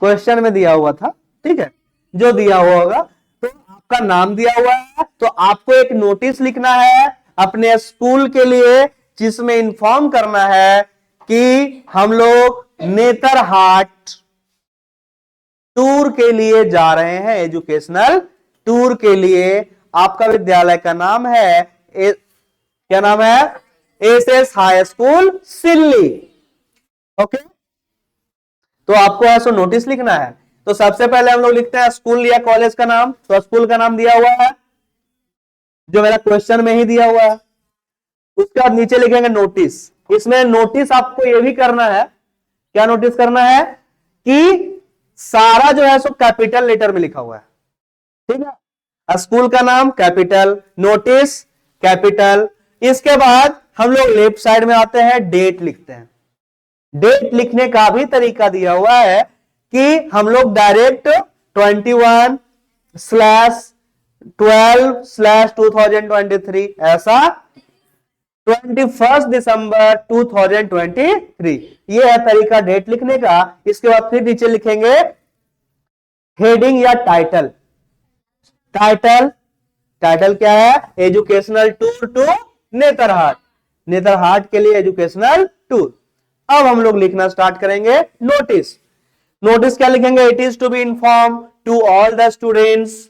क्वेश्चन में दिया हुआ था, ठीक है, जो दिया हुआ होगा, तो आपका नाम दिया हुआ है, तो आपको एक नोटिस लिखना है अपने स्कूल के लिए, जिसमें इन्फॉर्म करना है कि हम लोग नेतरहाट टूर के लिए जा रहे हैं, एजुकेशनल टूर के लिए। आपका विद्यालय का नाम है क्या नाम है, एसएस हाई स्कूल सिल्ली, ओके। तो आपको ऐसा नोटिस लिखना है। तो सबसे पहले हम लोग लिखते हैं स्कूल या कॉलेज का नाम, तो स्कूल का नाम दिया हुआ है जो मेरा क्वेश्चन में ही दिया हुआ है। उसके बाद नीचे लिखेंगे नोटिस। इसमें नोटिस आपको यह भी करना है, क्या नोटिस करना है कि सारा जो है सो कैपिटल लेटर में लिखा हुआ है, ठीक है। स्कूल का नाम कैपिटल, नोटिस कैपिटल। इसके बाद हम लोग लेफ्ट साइड में आते हैं, डेट लिखते हैं। डेट लिखने का भी तरीका दिया हुआ है कि हम लोग डायरेक्ट 21/12/2023 ऐसा 21 दिसंबर 2023, ये है तरीका डेट लिखने का। इसके बाद फिर नीचे लिखेंगे हेडिंग या टाइटल। टाइटल, टाइटल क्या है, educational tour to Netarhat, Netarhat के लिए एजुकेशनल टूर। अब हम लोग लिखना स्टार्ट करेंगे नोटिस। नोटिस क्या लिखेंगे, it is to be inform to all the students,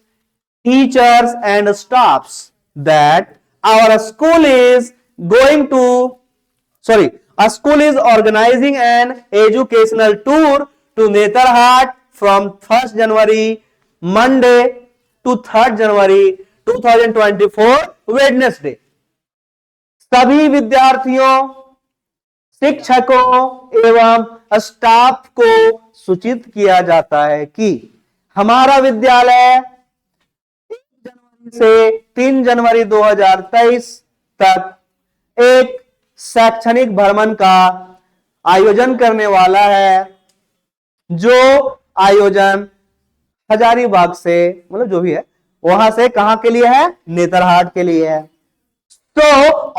teachers and staffs that our school is going to a school is organizing an educational tour to Netarhat from 1st January Monday to 3rd January 2024 Wednesday। सभी विद्यार्थियों, शिक्षकों एवं staff को सूचित किया जाता है कि हमारा विद्यालय 1 जनवरी से 3 जनवरी 2023 तक एक शैक्षणिक भ्रमण का आयोजन करने वाला है, जो आयोजन हजारीबाग से, मतलब जो भी है वहां से कहां के लिए है, नेतरहाट के लिए है। तो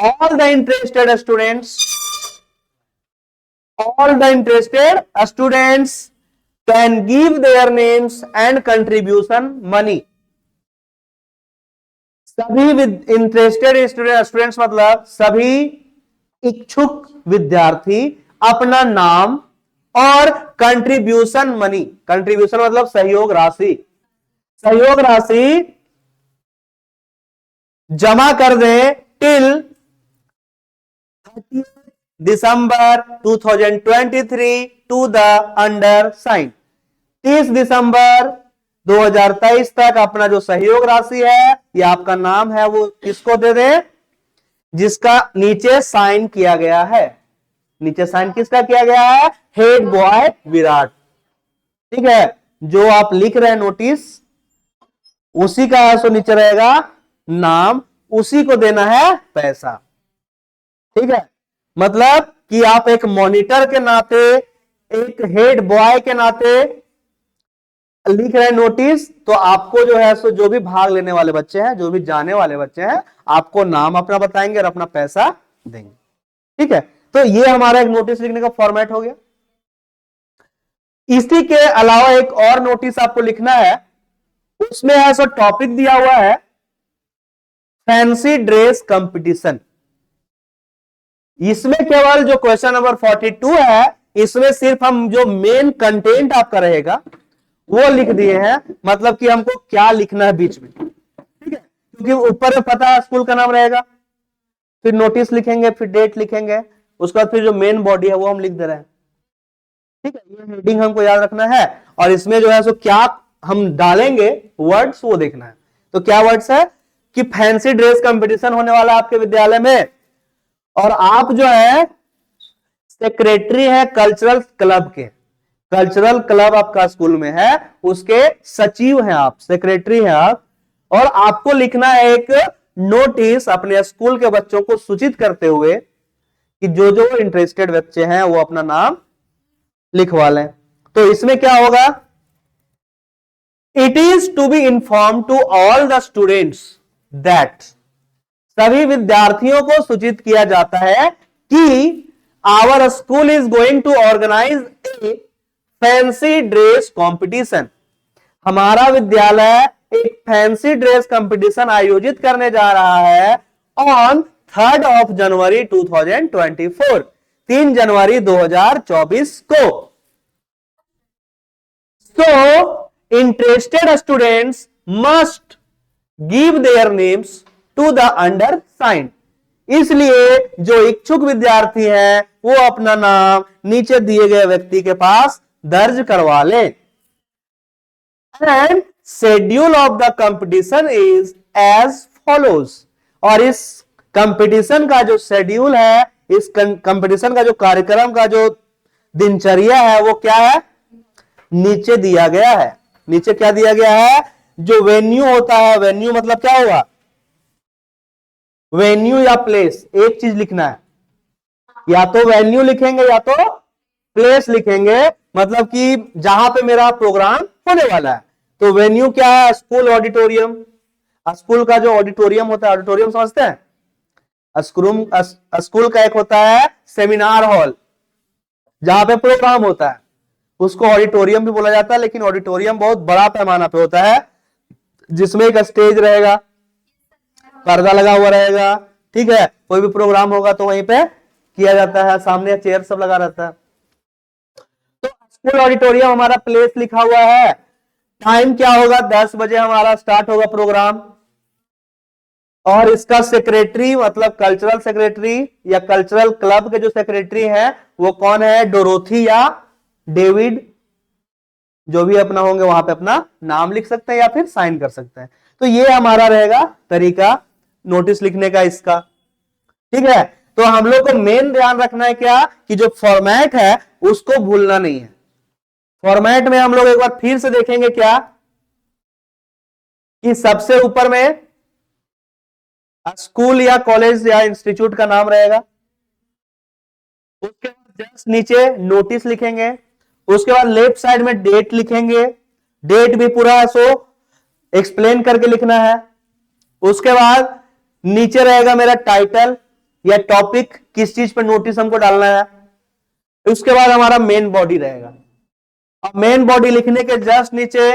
all the interested students can give their names and contribution money. सभी इंटरेस्टेड स्टूडेंट्स मतलब सभी इच्छुक विद्यार्थी अपना नाम और कंट्रीब्यूशन मनी, कंट्रीब्यूशन मतलब सहयोग राशि, सहयोग राशि जमा कर दे till 30 December 2023 to the under sign. 30 दिसंबर 2023 तक अपना जो सहयोग राशि है या आपका नाम है वो किसको दे दे, जिसका नीचे साइन किया गया है। नीचे साइन किसका किया गया है, हेड बॉय विराट, ठीक है। जो आप लिख रहे हैं नोटिस उसी का है सो नीचे रहेगा नाम, उसी को देना है पैसा, ठीक है। मतलब कि आप एक मॉनिटर के नाते, एक हेड बॉय के नाते लिख रहे हैं नोटिस, तो आपको जो है सो जो भी भाग लेने वाले बच्चे हैं, जो भी जाने वाले बच्चे हैं, आपको नाम अपना बताएंगे और अपना पैसा देंगे, ठीक है। तो ये हमारा एक नोटिस लिखने का फॉर्मेट हो गया। इसी के अलावा एक और नोटिस आपको लिखना है, उसमें है सो टॉपिक दिया हुआ है फैंसी ड्रेस कंपटीशन। इसमें केवल जो क्वेश्चन नंबर 42 है, इसमें सिर्फ हम जो मेन कंटेंट आपका रहेगा वो लिख दिए हैं, मतलब कि हमको क्या लिखना है बीच में, ठीक है। क्योंकि ऊपर में पता है स्कूल का नाम रहेगा, फिर नोटिस लिखेंगे, फिर डेट लिखेंगे, उसके बाद फिर जो मेन बॉडी है वो हम लिख दे रहे हैं, ठीक है। ये हेडिंग हमको याद रखना है और इसमें जो है सो क्या हम डालेंगे वर्ड्स वो देखना है। तो क्या वर्ड्स है कि फैंसी ड्रेस कंपटीशन होने वाला आपके विद्यालय में, और आप जो है सेक्रेटरी है कल्चरल क्लब के, कल्चरल क्लब आपका स्कूल में है, उसके सचिव हैं आप, सेक्रेटरी हैं आप, और आपको लिखना है एक नोटिस अपने स्कूल के बच्चों को सूचित करते हुए कि जो जो इंटरेस्टेड बच्चे हैं वो अपना नाम लिखवा लें। तो इसमें क्या होगा, it is to be inform to all the students that, सभी विद्यार्थियों को सूचित किया जाता है कि our school is going to organise a fancy dress competition, हमारा विद्यालय एक फैंसी ड्रेस कंपटीशन आयोजित करने जा रहा है ऑन 3rd of January 2024, 3 जनवरी 2024 को। So interested students must give their names to the undersigned, इसलिए जो इच्छुक विद्यार्थी हैं वो अपना नाम नीचे दिए गए व्यक्ति के पास दर्ज करवा लें। And schedule of the competition is as follows, और इस कंपटीशन का जो शेड्यूल है, इस कंपटीशन का जो कार्यक्रम का जो दिनचर्या है वो क्या है, नीचे दिया गया है। नीचे क्या दिया गया है, जो वेन्यू होता है, वेन्यू मतलब क्या होगा, वेन्यू या प्लेस, एक चीज लिखना है, या तो वेन्यू लिखेंगे या तो प्लेस लिखेंगे, मतलब कि जहां पे मेरा प्रोग्राम होने वाला है। तो वेन्यू क्या है, स्कूल ऑडिटोरियम, स्कूल का जो ऑडिटोरियम होता है, ऑडिटोरियम समझते हैं, स्कूल का एक होता है सेमिनार हॉल जहां पे प्रोग्राम होता है, उसको ऑडिटोरियम भी बोला जाता है, लेकिन ऑडिटोरियम बहुत बड़ा पैमाना पे होता है जिसमें एक स्टेज रहेगा, पर्दा लगा हुआ रहेगा, ठीक है, कोई भी प्रोग्राम होगा तो वहीं पे किया जाता है, सामने चेयर सब लगा रहता है। तो स्कूल ऑडिटोरियम हमारा प्लेस लिखा हुआ है, टाइम क्या होगा, 10 बजे हमारा स्टार्ट होगा प्रोग्राम, और इसका सेक्रेटरी मतलब कल्चरल सेक्रेटरी या कल्चरल क्लब के जो सेक्रेटरी हैं वो कौन है, डोरोथी या डेविड, जो भी अपना होंगे वहां पे अपना नाम लिख सकते हैं या फिर साइन कर सकते हैं। तो ये हमारा रहेगा तरीका नोटिस लिखने का इसका, ठीक है। तो हम लोग को मेन ध्यान रखना है क्या, कि जो फॉर्मेट है उसको भूलना नहीं है। फॉर्मेट में हम लोग एक बार फिर से देखेंगे क्या, कि सबसे ऊपर में स्कूल या कॉलेज या इंस्टीट्यूट का नाम रहेगा, उसके बाद जस्ट नीचे नोटिस लिखेंगे, उसके बाद लेफ्ट साइड में डेट लिखेंगे, डेट भी पूरा सो एक्सप्लेन करके लिखना है। उसके बाद नीचे रहेगा मेरा टाइटल या टॉपिक, किस चीज पर नोटिस हमको डालना है। उसके बाद हमारा मेन बॉडी रहेगा, अब मेन बॉडी लिखने के जस्ट नीचे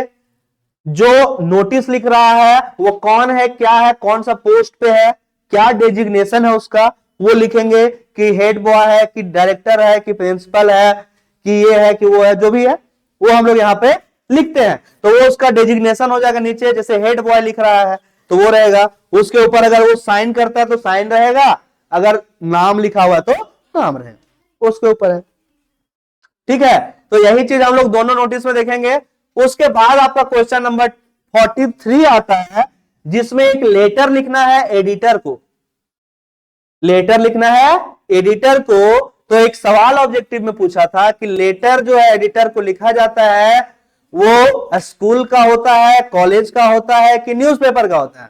जो नोटिस लिख रहा है वो कौन है, क्या है, कौन सा पोस्ट पे है, क्या डेजिग्नेशन है उसका, वो लिखेंगे कि हेड बॉय है, कि डायरेक्टर है, कि प्रिंसिपल है, कि ये है, कि वो है, जो भी है वो हम लोग यहाँ पे लिखते हैं। तो वो उसका डेजिग्नेशन हो जाएगा नीचे, जैसे हेड बॉय लिख रहा है तो वो रहेगा, उसके ऊपर अगर वो साइन करता है तो साइन रहेगा, अगर नाम लिखा हुआ तो नाम रहेगा, उसके ऊपर है, ठीक है। तो यही चीज हम लोग दोनों नोटिस में देखेंगे। उसके बाद आपका क्वेश्चन नंबर 43 आता है, जिसमें एक लेटर लिखना है एडिटर को, लेटर लिखना है एडिटर को। तो एक सवाल ऑब्जेक्टिव में पूछा था कि लेटर जो है एडिटर को लिखा जाता है वो स्कूल का होता है, कॉलेज का होता है, कि न्यूज़पेपर का होता है।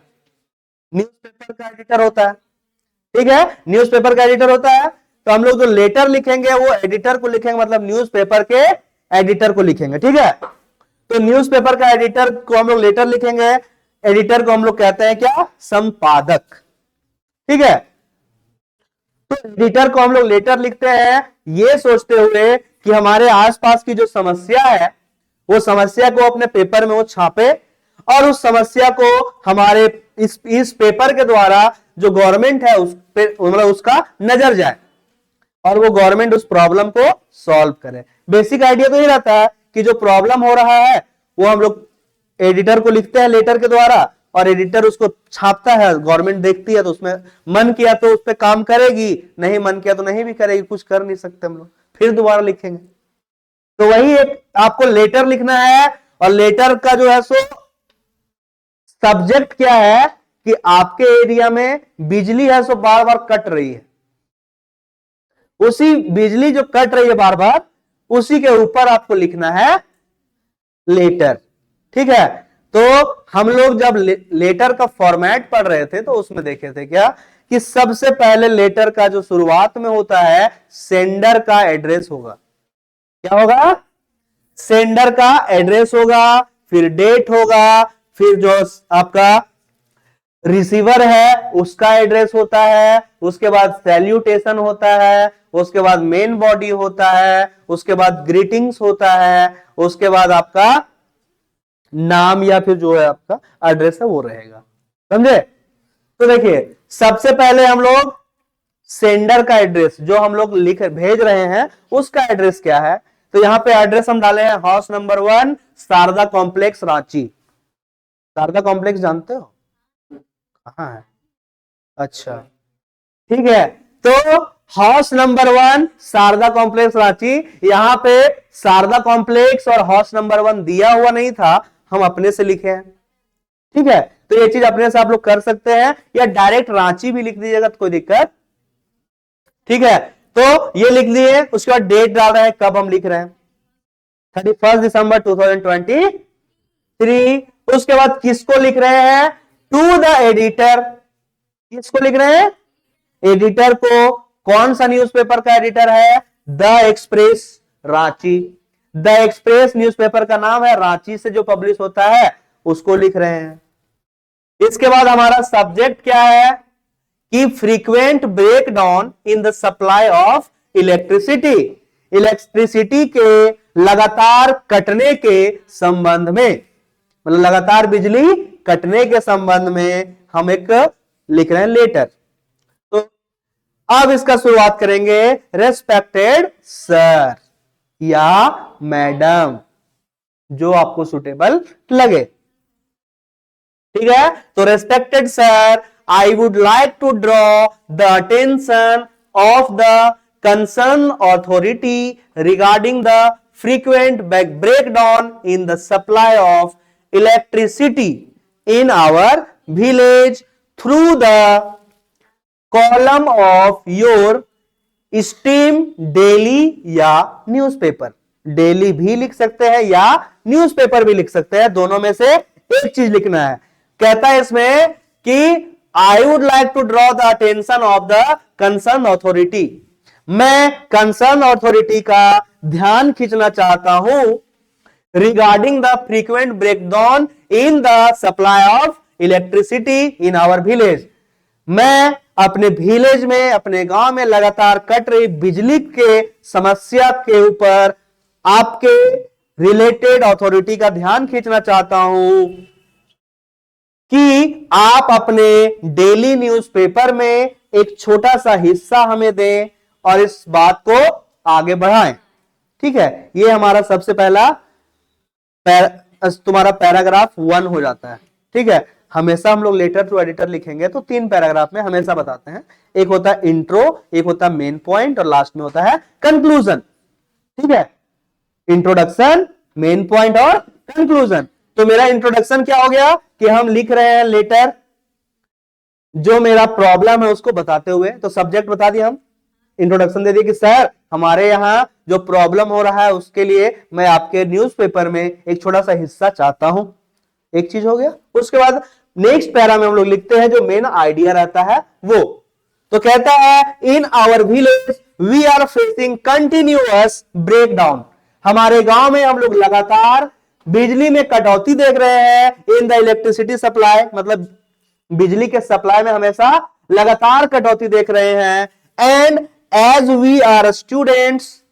न्यूज़पेपर का एडिटर होता है, ठीक है, न्यूज़पेपर का एडिटर होता है। तो हम लोग जो लेटर लिखेंगे वो एडिटर को लिखेंगे, मतलब न्यूज़पेपर के एडिटर को लिखेंगे, ठीक है। तो न्यूज़पेपर का एडिटर को हम लोग लेटर लिखेंगे, एडिटर को हम लोग कहते हैं क्या, संपादक, ठीक है। तो एडिटर को हम लोग लेटर लिखते हैं ये सोचते हुए कि हमारे आसपास की जो समस्या है वो समस्या को अपने पेपर में वो छापे, और उस समस्या को हमारे इस पेपर के द्वारा जो गवर्नमेंट है उस पे मतलब उसका नजर जाए और वो गवर्नमेंट उस प्रॉब्लम को सॉल्व करे। बेसिक आइडिया तो ये रहता है कि जो प्रॉब्लम हो रहा है वो हम लोग एडिटर को लिखते हैं लेटर के द्वारा, और एडिटर उसको छापता है, गवर्नमेंट देखती है, तो उसमें मन किया तो उस पर काम करेगी, नहीं मन किया तो नहीं भी करेगी, कुछ कर नहीं सकते हम लोग, फिर दोबारा लिखेंगे। तो वही एक आपको लेटर लिखना है, और लेटर का जो है सो सब्जेक्ट क्या है कि आपके एरिया में बिजली है सो बार बार कट रही है, उसी बिजली जो कट रही है बार बार उसी के ऊपर आपको लिखना है लेटर। ठीक है, तो हम लोग जब लेटर का फॉर्मेट पढ़ रहे थे तो उसमें देखे थे क्या कि सबसे पहले लेटर का जो शुरुआत में होता है सेंडर का एड्रेस होगा। क्या होगा? सेंडर का एड्रेस होगा, फिर डेट होगा, फिर जो आपका रिसीवर है उसका एड्रेस होता है, उसके बाद सैल्यूटेशन होता है, उसके बाद मेन बॉडी होता है, उसके बाद ग्रीटिंग्स होता है, उसके बाद आपका नाम या फिर जो है आपका एड्रेस है वो रहेगा। समझे? तो देखिए सबसे पहले हम लोग सेंडर का एड्रेस जो हम लोग लिख भेज रहे हैं उसका एड्रेस क्या है, तो यहां पे एड्रेस हम डाले हैं house number 1 Sharda complex Ranchi. Sharda complex जानते हो कहां है? अच्छा ठीक है, तो house number 1 Sharda complex Ranchi, यहां पे शारदा कॉम्प्लेक्स और हाउस नंबर 1 दिया हुआ नहीं था, हम अपने से लिखे हैं। ठीक है, तो ये चीज अपने से आप लोग कर सकते हैं या डायरेक्ट रांची भी लिख दीजिएगा तो कोई दिक्कत। ठीक है, तो ये लिख दिए, उसके बाद डेट डाल रहे हैं कब हम लिख रहे हैं 31 दिसंबर 2023। उसके बाद किसको लिख रहे हैं? To the editor. किसको लिख रहे हैं? एडिटर को। कौन सा न्यूज़पेपर का एडिटर है? The express Ranchi. The express newspaper का नाम है, रांची से जो पब्लिश होता है उसको लिख रहे हैं। इसके बाद हमारा सब्जेक्ट क्या है कि frequent breakdown in the supply of electricity. Electricity के लगातार कटने के संबंध में, मतलब लगातार बिजली कटने के संबंध में हम एक लिख रहे हैं लेटर। तो अब इसका शुरुआत करेंगे रेस्पेक्टेड सर या मैडम, जो आपको सुटेबल लगे। ठीक है, तो respected sir, I would like to draw the attention of the concern authority regarding the frequent breakdown in the supply of electricity in our village through the column of your steam daily या newspaper. Daily भी लिख सकते हैं या newspaper भी लिख सकते हैं, दोनों में से एक चीज लिखना है। कहता है इसमें कि I would like to draw the attention of the concern authority, मैं कंसर्न अथॉरिटी का ध्यान खींचना चाहता हूं regarding the frequent breakdown in the supply of electricity in our village. मैं अपने विलेज में, अपने गांव में लगातार कट रही बिजली के समस्या के ऊपर आपके रिलेटेड अथॉरिटी का ध्यान खींचना चाहता हूं कि आप अपने डेली न्यूज़पेपर में एक छोटा सा हिस्सा हमें दें और इस बात को आगे बढ़ाएं। ठीक है, ये हमारा सबसे पहला तुम्हारा पैराग्राफ 1 हो जाता है। ठीक है, हमेशा हम लोग लेटर टू एडिटर लिखेंगे तो 3 पैराग्राफ में हमेशा बताते हैं, एक होता है इंट्रो, एक होता है मेन पॉइंट और लास्ट में होता है कंक्लूजन। ठीक है, इंट्रोडक्शन, मेन पॉइंट और कंक्लूजन। तो मेरा इंट्रोडक्शन क्या हो गया कि हम लिख रहे हैं लेटर, जो मेरा प्रॉब्लम है उसको बताते हुए। तो सब्जेक्ट बता दिया, हम इंट्रोडक्शन दे दिए कि सर हमारे यहां जो प्रॉब्लम हो रहा है उसके लिए मैं आपके न्यूज़पेपर में एक छोटा सा हिस्सा चाहता हूं। एक चीज हो गया। उसके बाद नेक्स्ट पैरा में हम लोग लिखते हैं जो मेन आइडिया रहता है वो। तो कहता है in our village we are facing continuous breakdown, हमारे गांव में हम लोग लगातार बिजली में कटौती देख रहे हैं। इन द इलेक्ट्रिसिटी सप्लाई, मतलब बिजली के सप्लाई में हमेशा लगातार कटौती देख रहे हैं। And as we are students,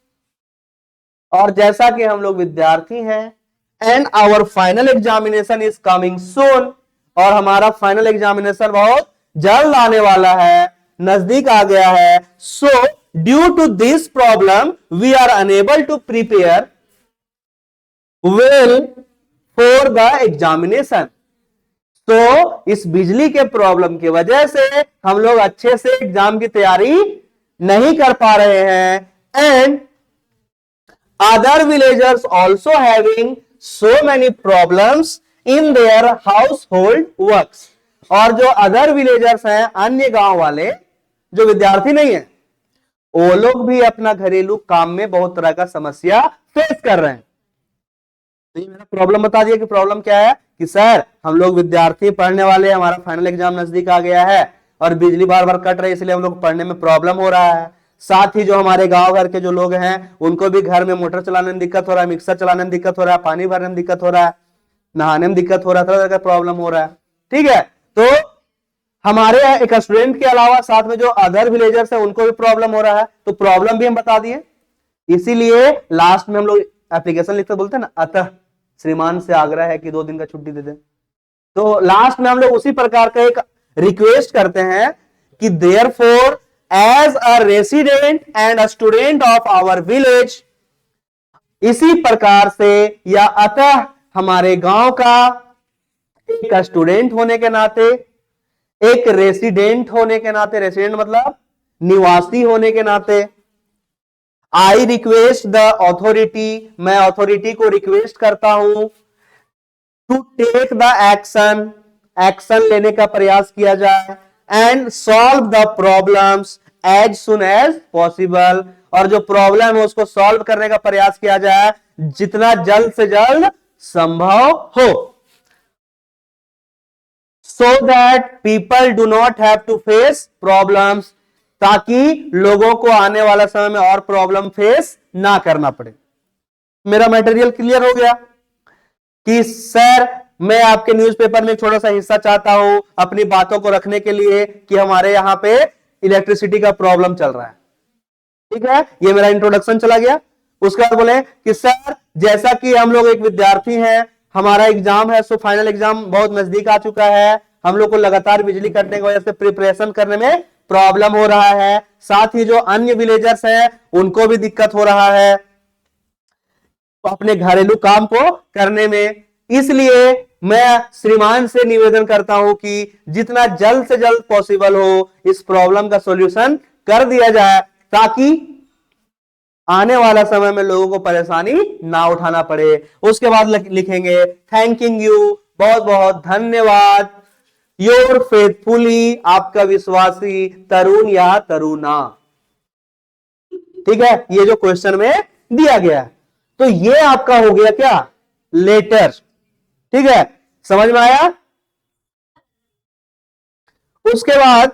और जैसा कि हम लोग विद्यार्थी हैं, and our final examination is coming soon, और हमारा फाइनल एग्जामिनेशन बहुत जल्द आने वाला है, नजदीक आ गया है। So due to this problem we are unable to prepare well for the examination. तो इस बिजली के प्रॉब्लम की वजह से हम लोग अच्छे से एग्जाम की तैयारी नहीं कर पा रहे हैं। And other villagers also having so many problems in their house hold works. और जो अदर विलेजर्स हैं, अन्य गांव वाले जो विद्यार्थी नहीं है, वो लोग भी अपना घरेलू काम में बहुत तरह का समस्या फेस कर रहे हैं। तो ये मेरा प्रॉब्लम बता दिया कि प्रॉब्लम क्या है कि सर हम लोग विद्यार्थी पढ़ने वाले, हमारा फाइनल एग्जाम नजदीक आ गया है और बिजली बार बार कट रही है, इसलिए हम लोग पढ़ने में प्रॉब्लम हो रहा है। साथ ही जो हमारे गांव घर के जो लोग हैं उनको भी घर में मोटर चलाने में दिक्कत हो रहा है, मिक्सर चलाने में दिक्कत हो रहा है, पानी भरने में दिक्कत हो रहा है, नहाने में दिक्कत हो रहा है, तरह तरह का प्रॉब्लम हो रहा है। ठीक है, तो हमारे एक स्टूडेंट के अलावा साथ में जो अदर विलेजर्स है उनको भी प्रॉब्लम हो रहा है, तो प्रॉब्लम भी हम बता दिए। इसीलिए लास्ट में हम लोग एप्लीकेशन लिखते बोलते हैं ना, अतः श्रीमान से आग्रह है कि 2 दिन का छुट्टी दे दें। तो लास्ट में हम लोग उसी प्रकार का एक रिक्वेस्ट करते हैं कि therefore as a resident and a student of our village, इसी प्रकार से या अतः हमारे गांव का एक स्टूडेंट होने के नाते, एक रेसिडेंट होने के नाते, रेसिडेंट मतलब निवासी होने के नाते, आई रिक्वेस्ट द अथॉरिटी, मैं अथॉरिटी को रिक्वेस्ट करता हूं to take the action, action लेने का प्रयास किया जाए, and solve the problems as soon as possible, और जो प्रॉब्लम है उसको सॉल्व करने का प्रयास किया जाए जितना जल्द से जल्द संभव हो, so that people do not have to face problems, ताकि लोगों को आने वाला समय में और प्रॉब्लम फेस ना करना पड़े। मेरा मटेरियल क्लियर हो गया कि सर मैं आपके न्यूज़पेपर में छोटा सा हिस्सा चाहता हूं अपनी बातों को रखने के लिए कि हमारे यहां पे इलेक्ट्रिसिटी का प्रॉब्लम चल रहा है। ठीक है, ये मेरा इंट्रोडक्शन चला गया। उसके बाद बोले कि सर जैसा कि हम लोग एक विद्यार्थी हैं, हमारा एग्जाम है, सो फाइनल एग्जाम बहुत नजदीक आ चुका है, हम लोग को लगातार बिजली कटने की वजह से प्रिपरेशन करने में प्रॉब्लम हो रहा है, साथ ही जो अन्य विलेजर्स हैं उनको भी दिक्कत हो रहा है अपने घरेलू काम को करने में। इसलिए मैं श्रीमान से निवेदन करता हूं कि जितना जल्द से जल्द पॉसिबल हो इस प्रॉब्लम का सॉल्यूशन कर दिया जाए, ताकि आने वाला समय में लोगों को परेशानी ना उठाना पड़े। उसके बाद लिखेंगे थैंकिंग यू, बहुत बहुत धन्यवाद, योर फेथफुली, आपका विश्वासी तरुण या तरुणा। ठीक है, ये जो क्वेश्चन में दिया गया है, तो ये आपका हो गया क्या, लेटर। ठीक है, समझ में आया। उसके बाद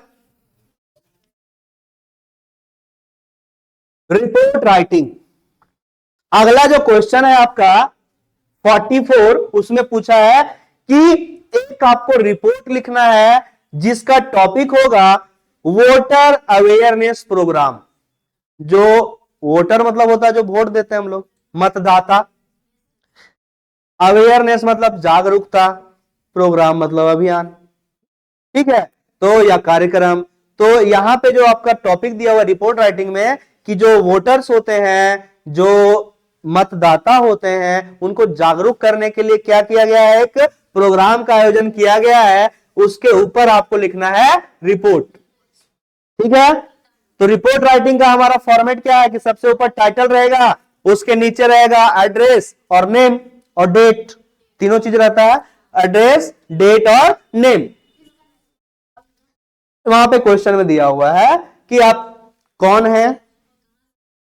रिपोर्ट राइटिंग, अगला जो क्वेश्चन है आपका 44, उसमें पूछा है कि एक आपको रिपोर्ट लिखना है जिसका टॉपिक होगा वोटर अवेयरनेस प्रोग्राम। जो वोटर मतलब होता है जो वोट देते हैं हम लोग, मतदाता, अवेयरनेस मतलब जागरूकता, प्रोग्राम मतलब अभियान। ठीक है, तो या कार्यक्रम। तो यहां पे जो आपका टॉपिक दिया हुआ रिपोर्ट राइटिंग में कि जो वोटर्स होते हैं, जो मतदाता होते हैं, उनको जागरूक करने के लिए क्या किया गया है, एक प्रोग्राम का आयोजन किया गया है, उसके ऊपर आपको लिखना है रिपोर्ट। ठीक है, तो रिपोर्ट राइटिंग का हमारा फॉर्मेट क्या है कि सबसे ऊपर टाइटल रहेगा, उसके नीचे रहेगा एड्रेस और नेम और डेट, तीनों चीज रहता है, एड्रेस, डेट और नेम। वहां पे क्वेश्चन में दिया हुआ है कि आप कौन हैं,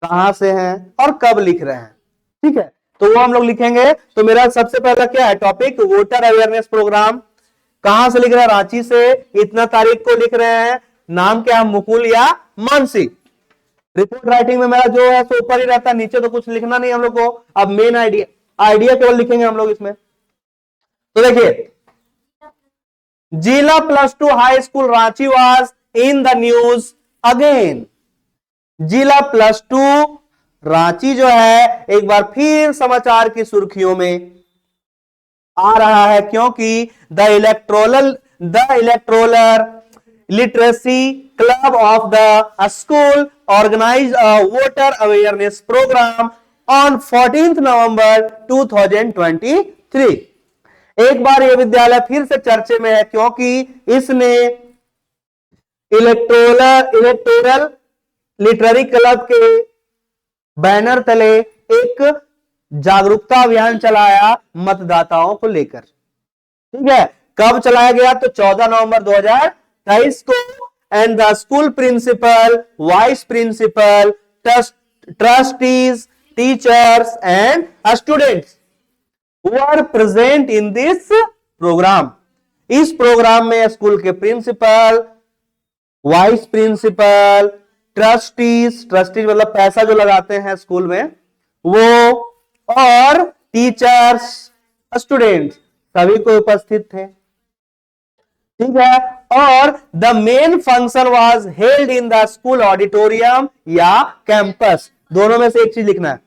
कहां से हैं और कब लिख रहे हैं। ठीक है, तो वो हम लोग लिखेंगे। तो मेरा सबसे पहला क्या है टॉपिक, वोटर अवेयरनेस प्रोग्राम। कहां से लिख रहे हैं, रांची से, इतना तारीख को लिख रहे हैं, नाम क्या है, मुकुल या मानसी। रिपोर्ट राइटिंग में मेरा जो है सो ऊपर ही रहता है, नीचे तो कुछ लिखना नहीं हम लोग को। अब मेन आइडिया केवल लिखेंगे हम लोग इसमें। तो देखिए, जिला +2 high school Ranchi was in the news again. जिला +2 रांची जो है एक बार फिर समाचार की सुर्खियों में आ रहा है, क्योंकि the electoral literacy club of the school organize a voter awareness programme on 14 नवंबर 2023। एक बार यह विद्यालय फिर से चर्चे में है, क्योंकि इसने इलेक्टोरल लिटरेरी क्लब के बैनर तले एक जागरूकता अभियान चलाया मतदाताओं को लेकर। ठीक है, कब चलाया गया? तो 14 नवंबर 2023 को। And the school principal, vice principal, trustees, teachers and students were present in this programme. इस प्रोग्राम में स्कूल के प्रिंसिपल, वाइस प्रिंसिपल, ट्रस्टीज मतलब पैसा जो लगाते हैं स्कूल में वो, और टीचर्स, स्टूडेंट्स सभी को उपस्थित थे। ठीक है, और the main function was held in the school auditorium या कैंपस। दोनों में से एक चीज लिखना है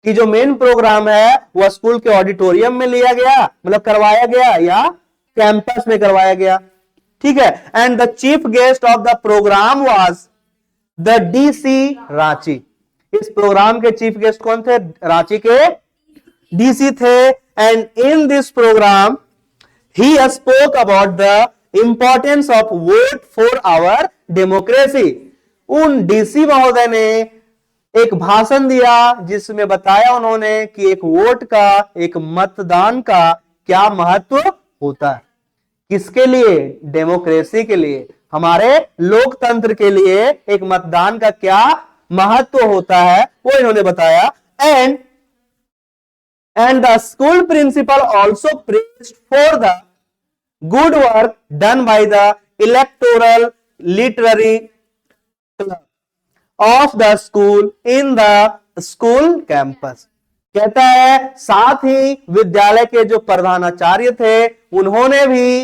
कि जो मेन प्रोग्राम है वह स्कूल के ऑडिटोरियम में लिया गया, मतलब करवाया गया, या कैंपस में करवाया गया। ठीक है, and the chief guest of the programme was the DC Ranchi. इस प्रोग्राम के चीफ गेस्ट कौन थे? रांची के डीसी थे। And in this programme he spoke about the importance of vote for our democracy. उन डीसी महोदय ने एक भाषण दिया जिसमें बताया उन्होंने कि एक वोट का, एक मतदान का क्या महत्व होता है। किसके लिए? डेमोक्रेसी के लिए, हमारे लोकतंत्र के लिए एक मतदान का क्या महत्व होता है वो इन्होंने बताया। And the school principal also praised for the good work done by the electoral literary club of the school in the school campus. कहता है साथ ही विद्यालय के जो प्रधानाचार्य थे उन्होंने भी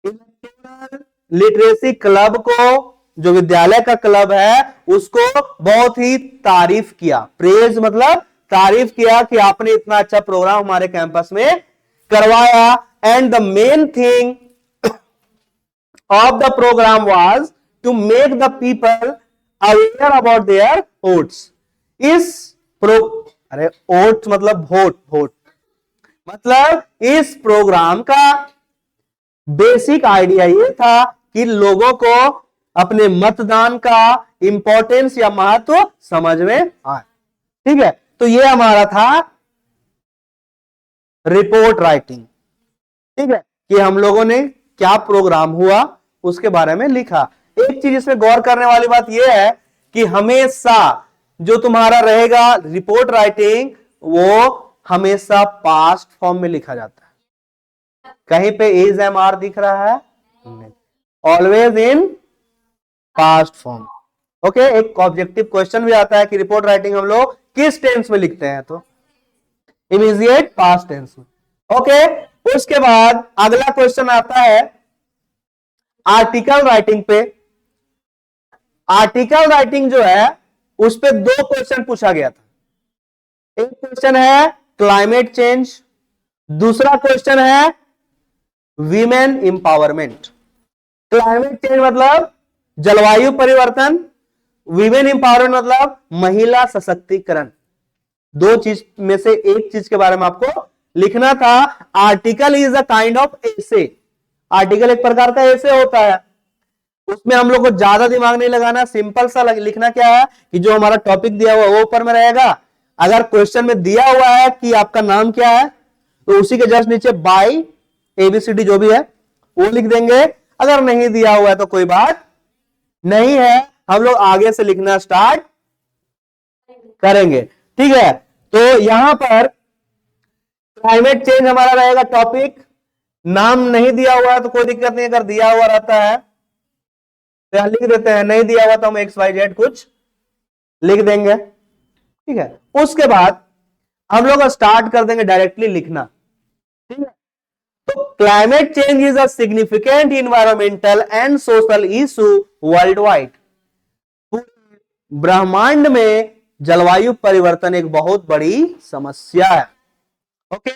इलेक्टोरल लिटरेसी क्लब को, जो विद्यालय का क्लब है, उसको बहुत ही तारीफ किया। प्रेज मतलब तारीफ किया कि आपने इतना अच्छा प्रोग्राम हमारे कैंपस में करवाया। And the main thing of the programme was to make the people aware about their votes. अरे वोट मतलब वोट मतलब इस प्रोग्राम का बेसिक आइडिया ये था कि लोगों को अपने मतदान का इंपॉर्टेंस या महत्व समझ में आए। ठीक है, तो ये हमारा था रिपोर्ट राइटिंग। ठीक है, कि हम लोगों ने क्या प्रोग्राम हुआ उसके बारे में लिखा। एक चीज इसमें गौर करने वाली बात यह है कि हमेशा जो तुम्हारा रहेगा रिपोर्ट राइटिंग, वो हमेशा पास्ट फॉर्म में लिखा जाता है। कहीं पे इज एम आर दिख रहा है? Always in past form. Okay, एक ऑब्जेक्टिव क्वेश्चन भी आता है कि रिपोर्ट राइटिंग हम लोग किस टेंस में लिखते हैं, तो इमीडिएट पास्ट टेंस में। ओके, उसके बाद अगला क्वेश्चन आता है आर्टिकल राइटिंग पे। आर्टिकल राइटिंग जो है उस पे 2 क्वेश्चन पूछा गया था। एक क्वेश्चन है क्लाइमेट चेंज, दूसरा क्वेश्चन है वीमेन इंपावरमेंट। क्लाइमेट चेंज मतलब जलवायु परिवर्तन, वीमेन इंपावरमेंट मतलब महिला सशक्तिकरण। 2 चीज में से एक चीज के बारे में आपको लिखना था। Article is a kind of essay. Article एक प्रकार का एसे होता है, उसमें हम लोग को ज्यादा दिमाग नहीं लगाना, सिंपल सा लिखना क्या है कि जो हमारा टॉपिक दिया हुआ है वो ऊपर में रहेगा। अगर क्वेश्चन में दिया हुआ है कि आपका नाम क्या है तो उसी के जस्ट नीचे बाय ABCD जो भी है वो लिख देंगे। अगर नहीं दिया हुआ है तो कोई बात नहीं है, हम लोग आगे से लिखना स्टार्ट करेंगे। ठीक है, तो यहां पर क्लाइमेट चेंज हमारा रहेगा टॉपिक। नाम नहीं दिया हुआ है तो कोई दिक्कत नहीं, अगर दिया हुआ रहता है तो यहां लिख देते हैं, नहीं दिया हुआ तो हम XYZ कुछ लिख देंगे। ठीक है, उसके बाद हम लोग स्टार्ट कर देंगे डायरेक्टली लिखना। ठीक है, तो climate change is a significant environmental and social issue worldwide. ब्रह्मांड में जलवायु परिवर्तन एक बहुत बड़ी समस्या है। Okay,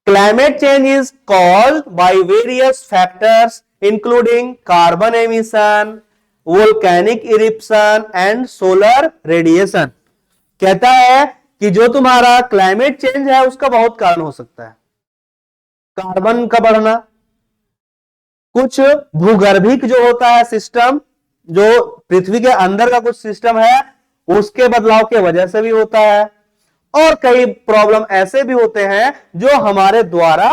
climate change is called by various factors including carbon emission, volcanic eruption and solar radiation. कहता है कि जो तुम्हारा क्लाइमेट चेंज है उसका बहुत कारण हो सकता है। कार्बन का बढ़ना, कुछ भूगर्भिक जो होता है सिस्टम, जो पृथ्वी के अंदर का कुछ सिस्टम है उसके बदलाव की वजह से भी होता है, और कई प्रॉब्लम ऐसे भी होते हैं जो हमारे द्वारा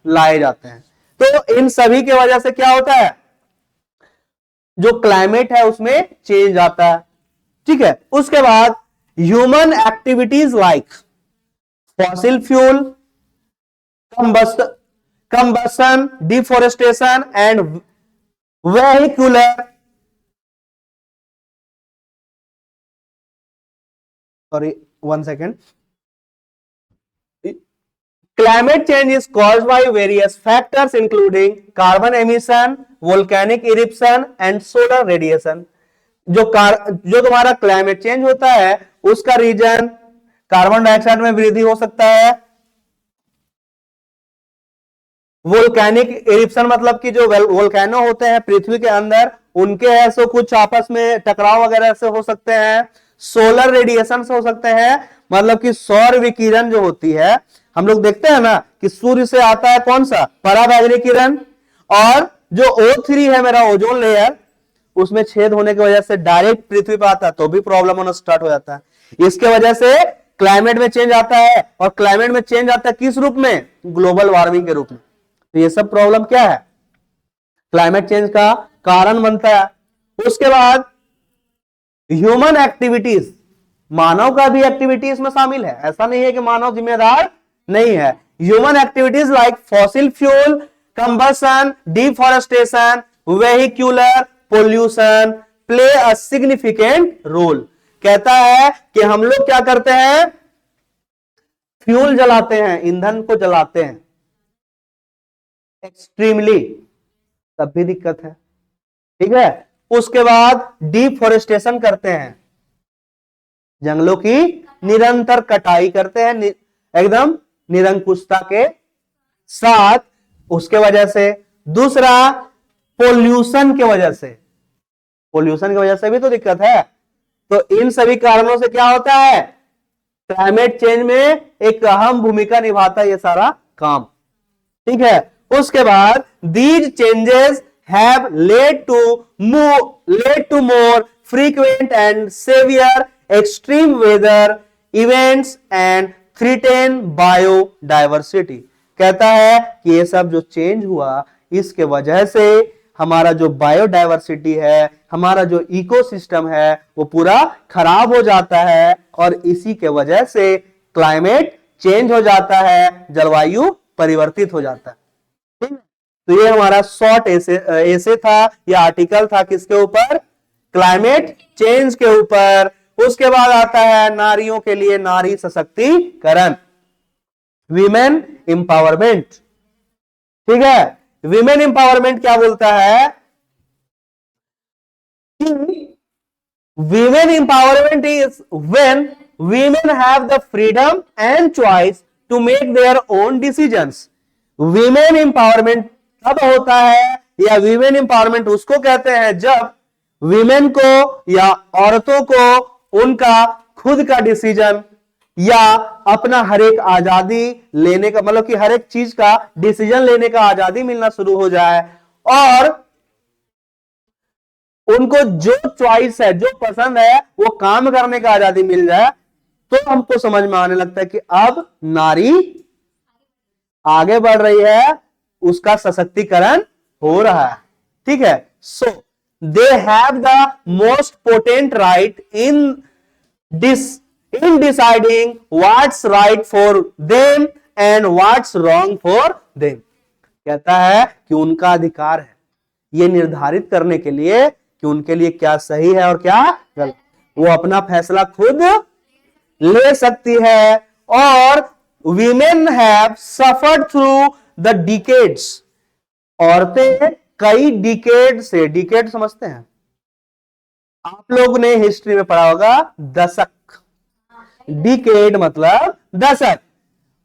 लाए जाते हैं। तो इन सभी की वजह से क्या होता है, जो क्लाइमेट है उसमें चेंज आता है। ठीक है, उसके बाद human activities like fossil fuel, combustion, deforestation and vehicular, sorry 1 second, climate change is caused by various factors including carbon emission, volcanic eruption and solar radiation। जो तुम्हारा क्लाइमेट चेंज होता है उसका रीजन कार्बन डाइऑक्साइड में वृद्धि हो सकता है, वोल्केनिक इरिप्शन मतलब कि जो वोल्केनो होते हैं पृथ्वी के अंदर उनके ऐसे कुछ आपस में टकराव वगैरह से हो सकते हैं, सोलर रेडिएशन से हो सकते हैं, मतलब कि सौर विकिरण जो होती है, हम लोग देखते हैं ना कि सूर्य से आता है कौन सा पराबैंगनी किरण, और जो O3 है मेरा ओजोन लेयर, उसमें छेद होने की वजह से डायरेक्ट पृथ्वी पर आता है तो भी प्रॉब्लम होना स्टार्ट हो जाता है। इसके वजह से क्लाइमेट में चेंज आता है, और क्लाइमेट में चेंज आता है किस रूप में, ग्लोबल वार्मिंग के रूप में। तो ये सब प्रॉब्लम क्या है, क्लाइमेट चेंज का कारण बनता है। उसके बाद ह्यूमन एक्टिविटीज, मानव का भी एक्टिविटी इसमें शामिल है, ऐसा नहीं है कि मानव जिम्मेदार नहीं है। Human activities like fossil fuel, combustion, deforestation, vehicular pollution play a significant role. कहता है कि हम लोग क्या करते हैं, फ्यूल जलाते हैं, ईंधन को जलाते हैं एक्सट्रीमली, तब भी दिक्कत है। ठीक है, उसके बाद डिफॉरेस्टेशन करते हैं, जंगलों की निरंतर कटाई करते हैं एकदम निरंकुशता के साथ, उसके वजह से। दूसरा पोल्यूशन की वजह से, पोल्यूशन की वजह से भी तो दिक्कत है। तो इन सभी कारणों से क्या होता है, क्लाइमेट चेंज में एक अहम भूमिका निभाता है ये सारा काम। ठीक है, उसके बाद these changes have led to more frequent and severe extreme weather events and threaten biodiversity. कहता है कि ये सब जो चेंज हुआ इसके वजह से हमारा जो बायोडायवर्सिटी है, हमारा जो इकोसिस्टम है वो पूरा खराब हो जाता है, और इसी के वजह से क्लाइमेट चेंज हो जाता है, जलवायु परिवर्तित हो जाता है। ठीक है, तो ये हमारा शॉर्ट ऐसे था, या आर्टिकल था किसके ऊपर, क्लाइमेट चेंज के ऊपर। उसके बाद आता है नारियों के लिए नारी सशक्तिकरण, वीमेन एम्पावरमेंट। ठीक है, वीमेन एम्पावरमेंट क्या बोलता है कि women empowerment is when women have the freedom and choice to make their own decisions. Women empowerment तब होता है, या वीमेन एम्पावरमेंट उसको कहते हैं जब वीमेन को या औरतों को उनका खुद का डिसीजन या अपना हर एक आजादी लेने का, मतलब कि हर एक चीज का डिसीजन लेने का आजादी मिलना शुरू हो जाए, और उनको जो चॉइस है, जो पसंद है वो काम करने का आजादी मिल जाए, तो हमको समझ में आने लगता है कि अब नारी आगे बढ़ रही है, उसका सशक्तिकरण हो रहा है। ठीक है, so they have the most potent right in deciding what's right for them and what's wrong for them. कहता है कि उनका अधिकार है ये निर्धारित करने के लिए कि उनके लिए क्या सही है और क्या गलत, वो अपना फैसला खुद ले सकती है। और women have suffered through the decades, औरतें कई डिकेड से, डिकेड समझते हैं आप लोग ने हिस्ट्री में पढ़ा होगा, दशक, डिकेड मतलब दशक।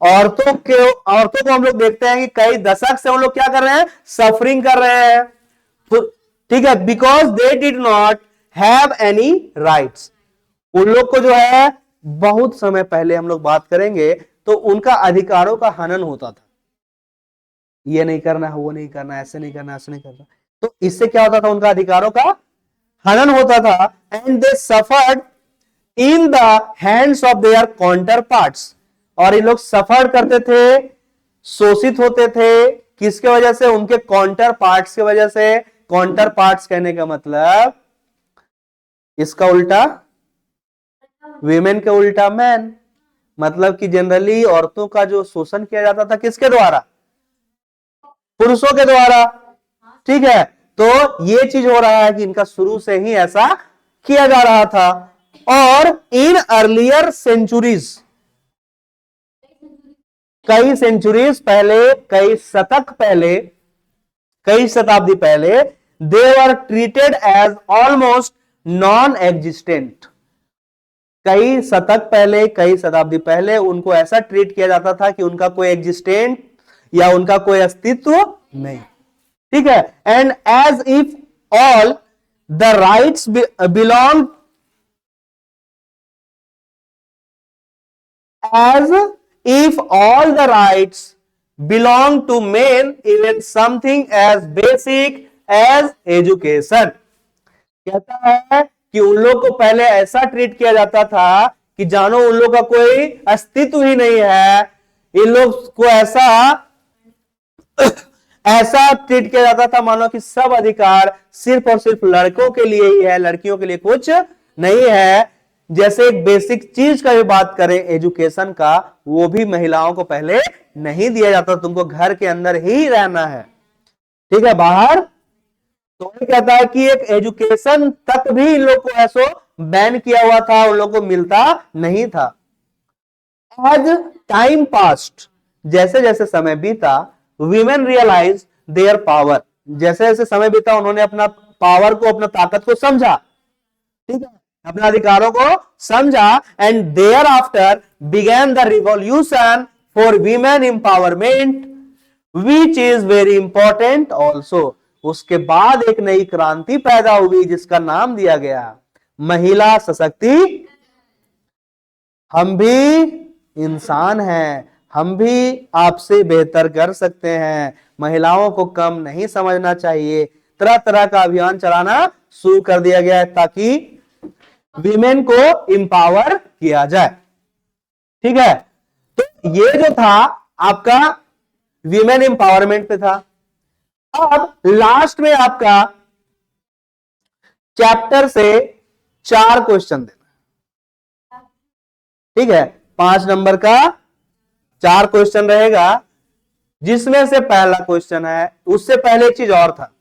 औरतों को हम लोग देखते हैं कि कई दशक से हम लोग क्या कर रहे हैं, सफरिंग कर रहे हैं। ठीक है, because they did not have any rights. उन लोग को जो है बहुत समय पहले हम लोग बात करेंगे तो उनका अधिकारों का हनन होता था, ये नहीं करना है, वो नहीं करना है, ऐसे नहीं करना, ऐसे नहीं करना। तो इससे क्या होता था, उनका अधिकारों का हनन होता था। And they suffered in the hands of their counter parts, और ये लोग सफर करते थे शोषित होते थे, किसके वजह से? उनके काउंटर पार्ट्स की वजह से। काउंटर पार्ट्स कहने का मतलब इसका उल्टा वीमेन के उल्टा मैन, मतलब कि जनरली औरतों का जो शोषण किया जाता था किसके द्वारा? पुरुषों के द्वारा। ठीक है, तो ये चीज हो रहा है कि इनका शुरू से ही ऐसा किया जा रहा था। और इन अर्लियर सेंचुरीज, कई सेंचुरीज पहले, कई शतक पहले, कई शताब्दी पहले, they were treated as almost non existent. कई शतक पहले, कई शताब्दी पहले उनको ऐसा ट्रीट किया जाता था कि उनका कोई एग्जिस्टेंट या उनका कोई अस्तित्व नहीं। ठीक है, and as if all the rights belong, as if all the rights belong to men, even something as basic as education। कहता है कि उन लोग को पहले ऐसा ट्रीट किया जाता था कि जानो उन लोग का कोई अस्तित्व ही नहीं है, इन लोग को ऐसा ऐसा ट्रीट किया जाता था मानो कि सब अधिकार सिर्फ और सिर्फ लड़कों के लिए ही है, लड़कियों के लिए कुछ नहीं है। जैसे एक बेसिक चीज का भी बात करें एजुकेशन का, वो भी महिलाओं को पहले नहीं दिया जाता, तुमको घर के अंदर ही रहना है। ठीक है, बाहर तो कहता है कि एक एजुकेशन तक भी इन लोग को ऐसो बैन किया हुआ था, उन लोग को मिलता नहीं था। आज टाइम पास्ट, जैसे जैसे समय बीता, वीमेन रियलाइज देयर पावर, जैसे जैसे समय बीता उन्होंने अपना पावर को, अपना ताकत को समझा। ठीक है, अपने अधिकारों को समझा। And thereafter began the revolution for women empowerment which is very important also. उसके बाद एक नई क्रांति पैदा हुई जिसका नाम दिया गया महिला सशक्ति। हम भी इंसान हैं, हम भी आपसे बेहतर कर सकते हैं, महिलाओं को कम नहीं समझना चाहिए। तरह तरह का अभियान चलाना शुरू कर दिया गया है ताकि वीमेन को इंपावर किया जाए। ठीक है, तो ये जो था आपका वीमेन एम्पावरमेंट पे था। अब लास्ट में आपका चैप्टर से 4 क्वेश्चन देना। ठीक है, 5 नंबर का 4 क्वेश्चन रहेगा, जिसमें से पहला क्वेश्चन है, उससे पहले एक चीज और था,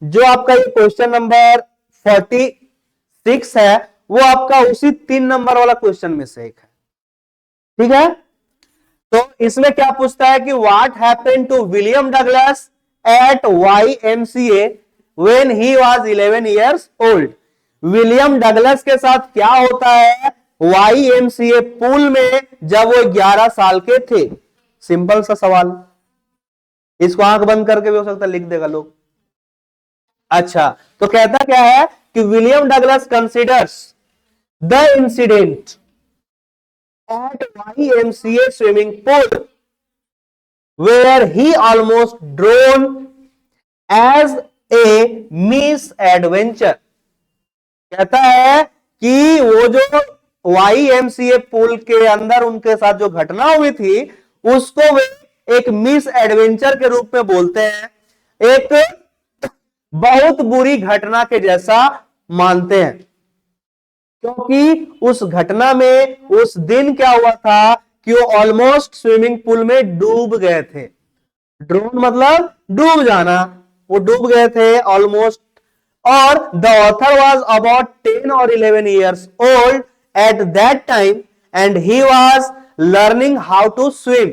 जो आपका ये क्वेश्चन नंबर 46 है, वो आपका उसी 3 नंबर वाला क्वेश्चन में से एक है। ठीक है, तो इसमें क्या पूछता है कि what happened to William Douglas at YMCA when he was 11 years old. William Douglas के साथ क्या होता है YMCA पूल में जब वो 11 साल के थे? सिंपल सा सवाल, इसको आंख बंद करके भी हो सकता है लिख देगा लोग। अच्छा, तो कहता क्या है कि William Douglas considers the incident at YMCA swimming pool where he almost drowned as a misadventure। कहता है कि वो जो YMCA पूल के अंदर उनके साथ जो घटना हुई थी उसको वे एक मिस एडवेंचर के रूप में बोलते हैं, एक बहुत बुरी घटना के जैसा मानते हैं, क्योंकि उस घटना में उस दिन क्या हुआ था कि वो ऑलमोस्ट स्विमिंग पूल में डूब गए थे। ड्रोन मतलब डूब जाना, वो डूब गए थे ऑलमोस्ट। और द ऑथर वाज अबाउट 10 और 11 years old at that time and he was learning how to swim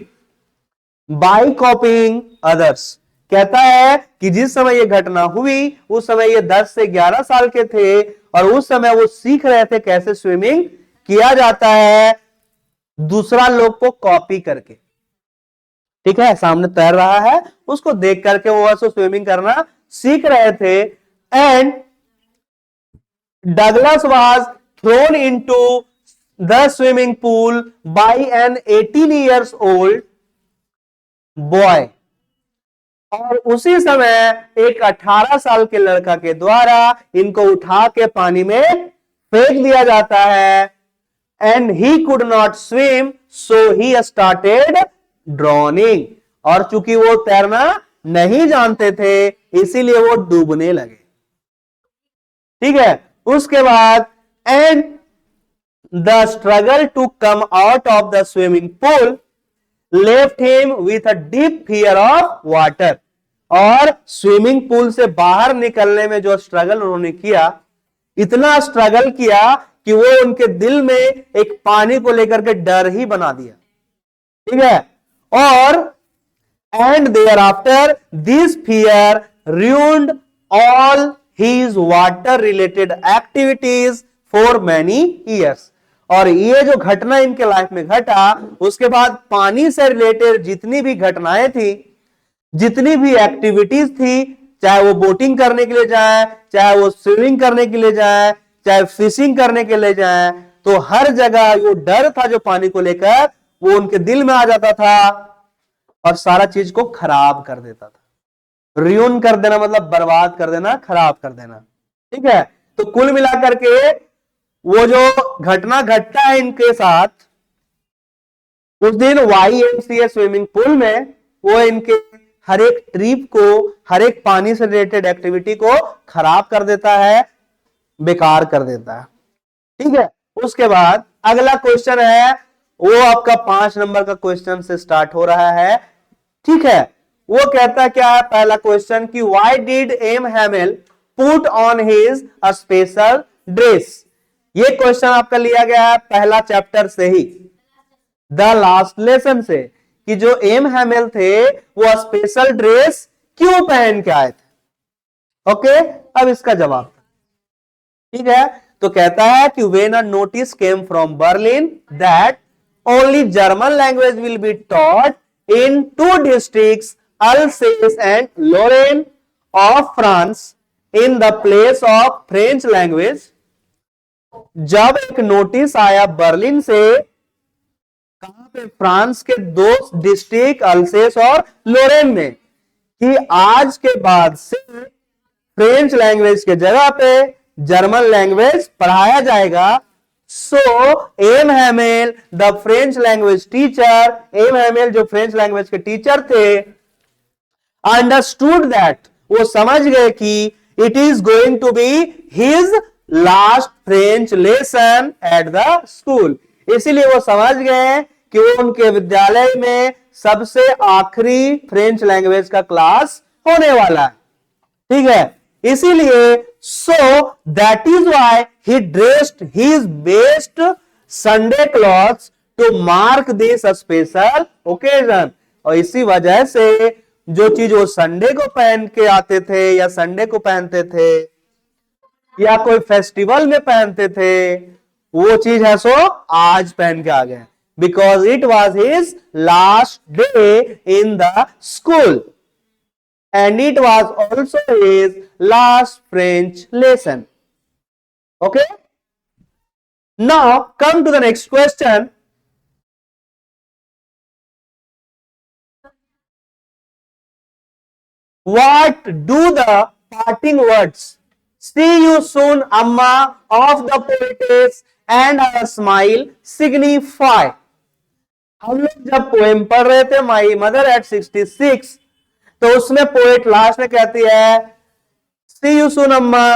by copying others. कहता है कि जिस समय ये घटना हुई उस समय ये 10 से 11 साल के थे और उस समय वो सीख रहे थे कैसे स्विमिंग किया जाता है दूसरा लोग को कॉपी करके। ठीक है, सामने तैर रहा है उसको देख करके वो ऐसे स्विमिंग करना सीख रहे थे। And Douglas was thrown into the swimming pool by an 18 years old boy. और उसी समय एक 18 साल के लड़का के द्वारा इनको उठा के पानी में फेंक दिया जाता है। And he could not swim so he started drowning. और चूंकि वो तैरना नहीं जानते थे इसीलिए वो डूबने लगे। ठीक है, उसके बाद and the struggle to come out of the swimming pool left him with a deep fear of water. और स्विमिंग पूल से बाहर निकलने में जो स्ट्रगल उन्होंने किया, इतना स्ट्रगल किया कि वो उनके दिल में एक पानी को लेकर के डर ही बना दिया। ठीक है, और and thereafter this fear ruined all his water related activities for many years। और ये जो घटना इनके लाइफ में घटा, उसके बाद पानी से रिलेटेड जितनी भी घटनाएं थी, जितनी भी एक्टिविटीज थी, चाहे वो बोटिंग करने के लिए जाए, चाहे वो स्विमिंग करने के लिए जाए, चाहे फिशिंग करने के लिए जाए, तो हर जगह वो डर था जो पानी को लेकर वो उनके दिल में आ जाता था और सारा चीज को खराब कर देता था। रियून कर देना मतलब बर्बाद कर देना, खराब कर देना। ठीक है, तो कुल मिलाकर के वो जो घटना घटता है इनके साथ, उस दिन YMCA स्विमिंग पूल में वो इनके हर एक ट्रिप को, हर एक पानी से रिलेटेड एक्टिविटी को खराब कर देता है, बेकार कर देता है। ठीक है, उसके बाद अगला क्वेश्चन है, वो आपका 5 नंबर का क्वेश्चन से स्टार्ट हो रहा है। ठीक है, वो कहता क्या है पहला क्वेश्चन कि why did M Hamel put on his a special dress. ये क्वेश्चन आपका लिया गया है पहला चैप्टर से ही, द लास्ट लेसन से, कि जो एम हैमिल थे वो स्पेशल ड्रेस क्यों पहन के आए थे। ओके, अब इसका जवाब। ठीक है, तो कहता है कि when a notice came from Berlin that only German language will be taught in 2 districts Alsace and Lorraine of France in the place of French language. जब एक नोटिस आया बर्लिन से, कहां पे, फ्रांस के 2 डिस्ट्रिक्ट अल्सेस और लोरेन में, कि आज के बाद से फ्रेंच लैंग्वेज के जगह पे जर्मन लैंग्वेज पढ़ाया जाएगा। So M Hamel the French language teacher, M Hamel जो फ्रेंच लैंग्वेज के टीचर थे, अंडरस्टूड दैट, वो समझ गए कि it is going to be his last French lesson at the school. इसीलिए वो समझ गए कि वो उनके विद्यालय में सबसे आखिरी फ्रेंच लैंग्वेज का क्लास होने वाला है। ठीक है, इसीलिए so that is why he dressed his best Sunday clothes to mark this special occasion. और इसी वजह से जो चीज वो संडे को पहन के आते थे या संडे को पहनते थे या कोई फेस्टिवल में पहनते थे, वो चीज है सो आज पहन के आ गए, because it was his last day in the school and it was also his last French lesson. Okay, now come to the next question. What do the parting words "see you soon amma" of the poetess and her smile signify? हम लोग जब poem पढ़ रहे थे माई mother at 66, तो उसमें poet last में कहती है सी यू सून अम्मा।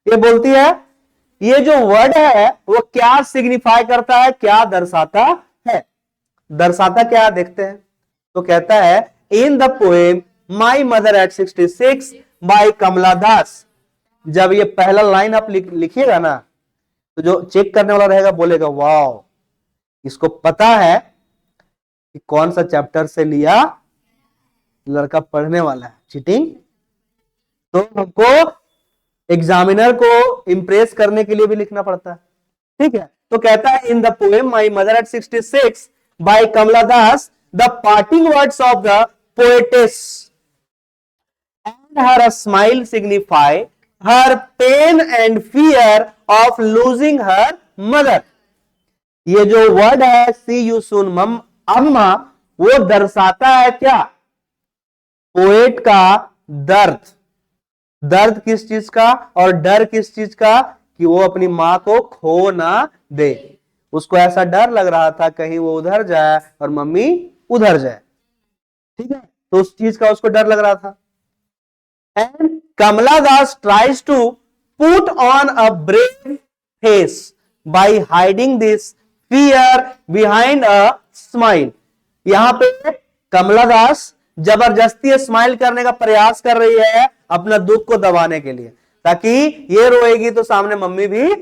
ये बोलती है, ये जो वर्ड है वो क्या सिग्निफाई करता है, क्या दर्शाता है। दर्शाता क्या, देखते हैं। तो कहता है in the poem my mother at 66 by Kamala Das. जब ये पहला लाइन आप लिखिएगा ना, तो जो चेक करने वाला रहेगा बोलेगा वाओ, इसको पता है कि कौन सा चैप्टर से लिया, लड़का पढ़ने वाला है। चीटिंग तो हमको एग्जामिनर को इंप्रेस करने के लिए भी लिखना पड़ता है। ठीक है, तो कहता है in the poem my mother at 66 by Kamala Das the parting words of the poetess and her smile signify her pain and fear of losing her mother. ये जो वर्ड है सी यू सून अम्मा, वो दर्शाता है क्या, पोएट का दर्द। दर्द किस चीज का और डर किस चीज का, कि वो अपनी मां को खो ना दे। उसको ऐसा डर लग रहा था कहीं वो उधर जाए और मम्मी उधर जाए, ठीक है, तो उस चीज का उसको डर लग रहा था। And Kamala Das tries to put on a brave face by hiding this fear behind a smile. यहां पे कमला दास जबरदस्ती स्माइल करने का प्रयास कर रही है अपना दुख को दबाने के लिए, ताकि ये रोएगी तो सामने मम्मी भी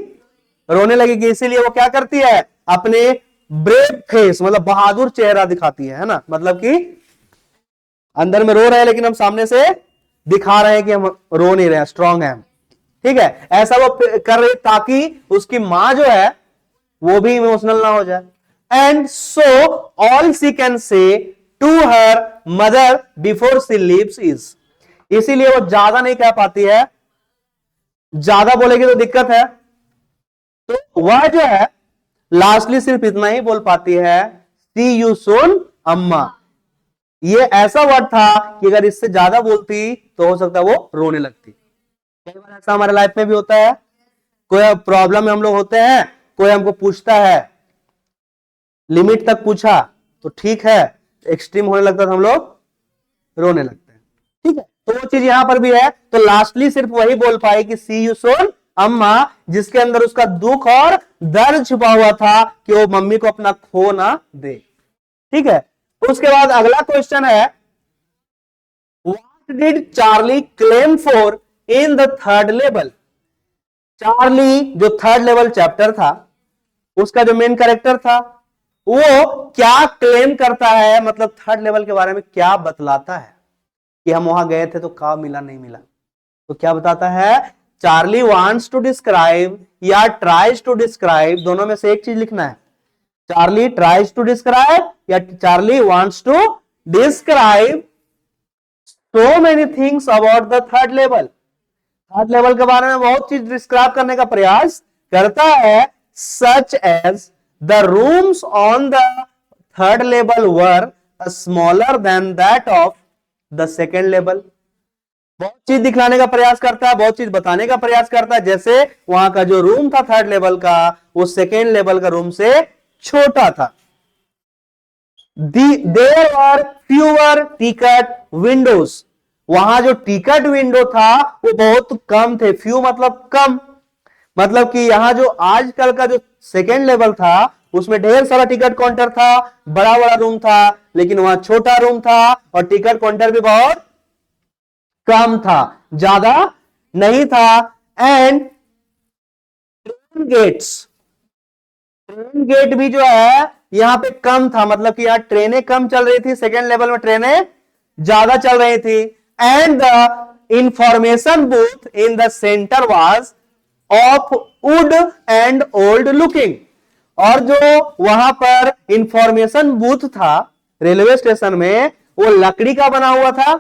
रोने लगेगी, इसीलिए वो क्या करती है, अपने ब्रेव फेस मतलब बहादुर चेहरा दिखाती है ना, मतलब कि अंदर में रो रहे हैं लेकिन हम सामने से दिखा रहे हैं कि हम रो नहीं रहे हैं, स्ट्रांग है, ठीक है, ऐसा वो कर रही ताकि उसकी मां जो है वो भी इमोशनल ना हो जाए। And so all she can say to her mother before she leaves is, इसीलिए वो ज्यादा नहीं कह पाती है, ज्यादा बोलेगी तो दिक्कत है, तो वह जो है लास्टली सिर्फ इतना ही बोल पाती है, सी यू सून अम्मा। ये ऐसा वर्ड था कि अगर इससे ज्यादा बोलती तो हो सकता है वो रोने लगती। कई बार ऐसा हमारे लाइफ में भी होता है, कोई प्रॉब्लम में हम लोग होते हैं, कोई हमको पूछता है, लिमिट तक पूछा तो ठीक है, एक्सट्रीम होने लगता है हम लोग रोने लगते हैं, ठीक है, तो वो चीज यहां पर भी है। तो लास्टली सिर्फ वही बोल पाई कि सी यू सोन अम्मा, जिसके अंदर उसका दुख और दर्द छुपा हुआ था कि वो मम्मी को अपना खो ना दे, ठीक है। उसके बाद अगला क्वेश्चन है, what did Charlie claim for in the third level. Charlie जो थर्ड लेवल चैप्टर था, उसका जो मेन कैरेक्टर था, वो क्या क्लेम करता है, मतलब थर्ड लेवल के बारे में क्या बतलाता है कि हम वहां गए थे तो क्या मिला नहीं मिला, तो क्या बताता है, चार्ली वांट्स टू डिस्क्राइब या ट्राइज टू डिस्क्राइब, दोनों में से एक चीज लिखना है, चार्ली ट्राइज टू डिस्क्राइब या Charlie wants to describe so many things about the third level. Third level के बारे में बहुत चीज डिस्क्राइब करने का प्रयास करता है, such as the rooms on the third level were smaller than that of the second level. बहुत चीज दिखलाने का प्रयास करता है, बहुत चीज बताने का प्रयास करता है, जैसे वहां का जो रूम था थर्ड लेवल का, वो सेकेंड लेवल का रूम से छोटा था। There are fewer ticket windows, वहां जो टिकट विंडो था वो बहुत कम थे, फ्यू मतलब कम, मतलब कि यहां जो आजकल का जो सेकेंड लेवल था उसमें ढेर सारा टिकट काउंटर था, बड़ा बड़ा रूम था, लेकिन वहां छोटा रूम था और टिकट काउंटर भी बहुत कम था, ज्यादा नहीं था। And train gates, train gate भी जो है यहां पे कम था, मतलब कि यहां ट्रेनें कम चल रही थी, सेकेंड लेवल में ट्रेनें ज्यादा चल रही थी। And the information booth in the centre was of would and old looking, और जो वहां पर इंफॉर्मेशन बूथ था रेलवे स्टेशन में, वो लकड़ी का बना हुआ था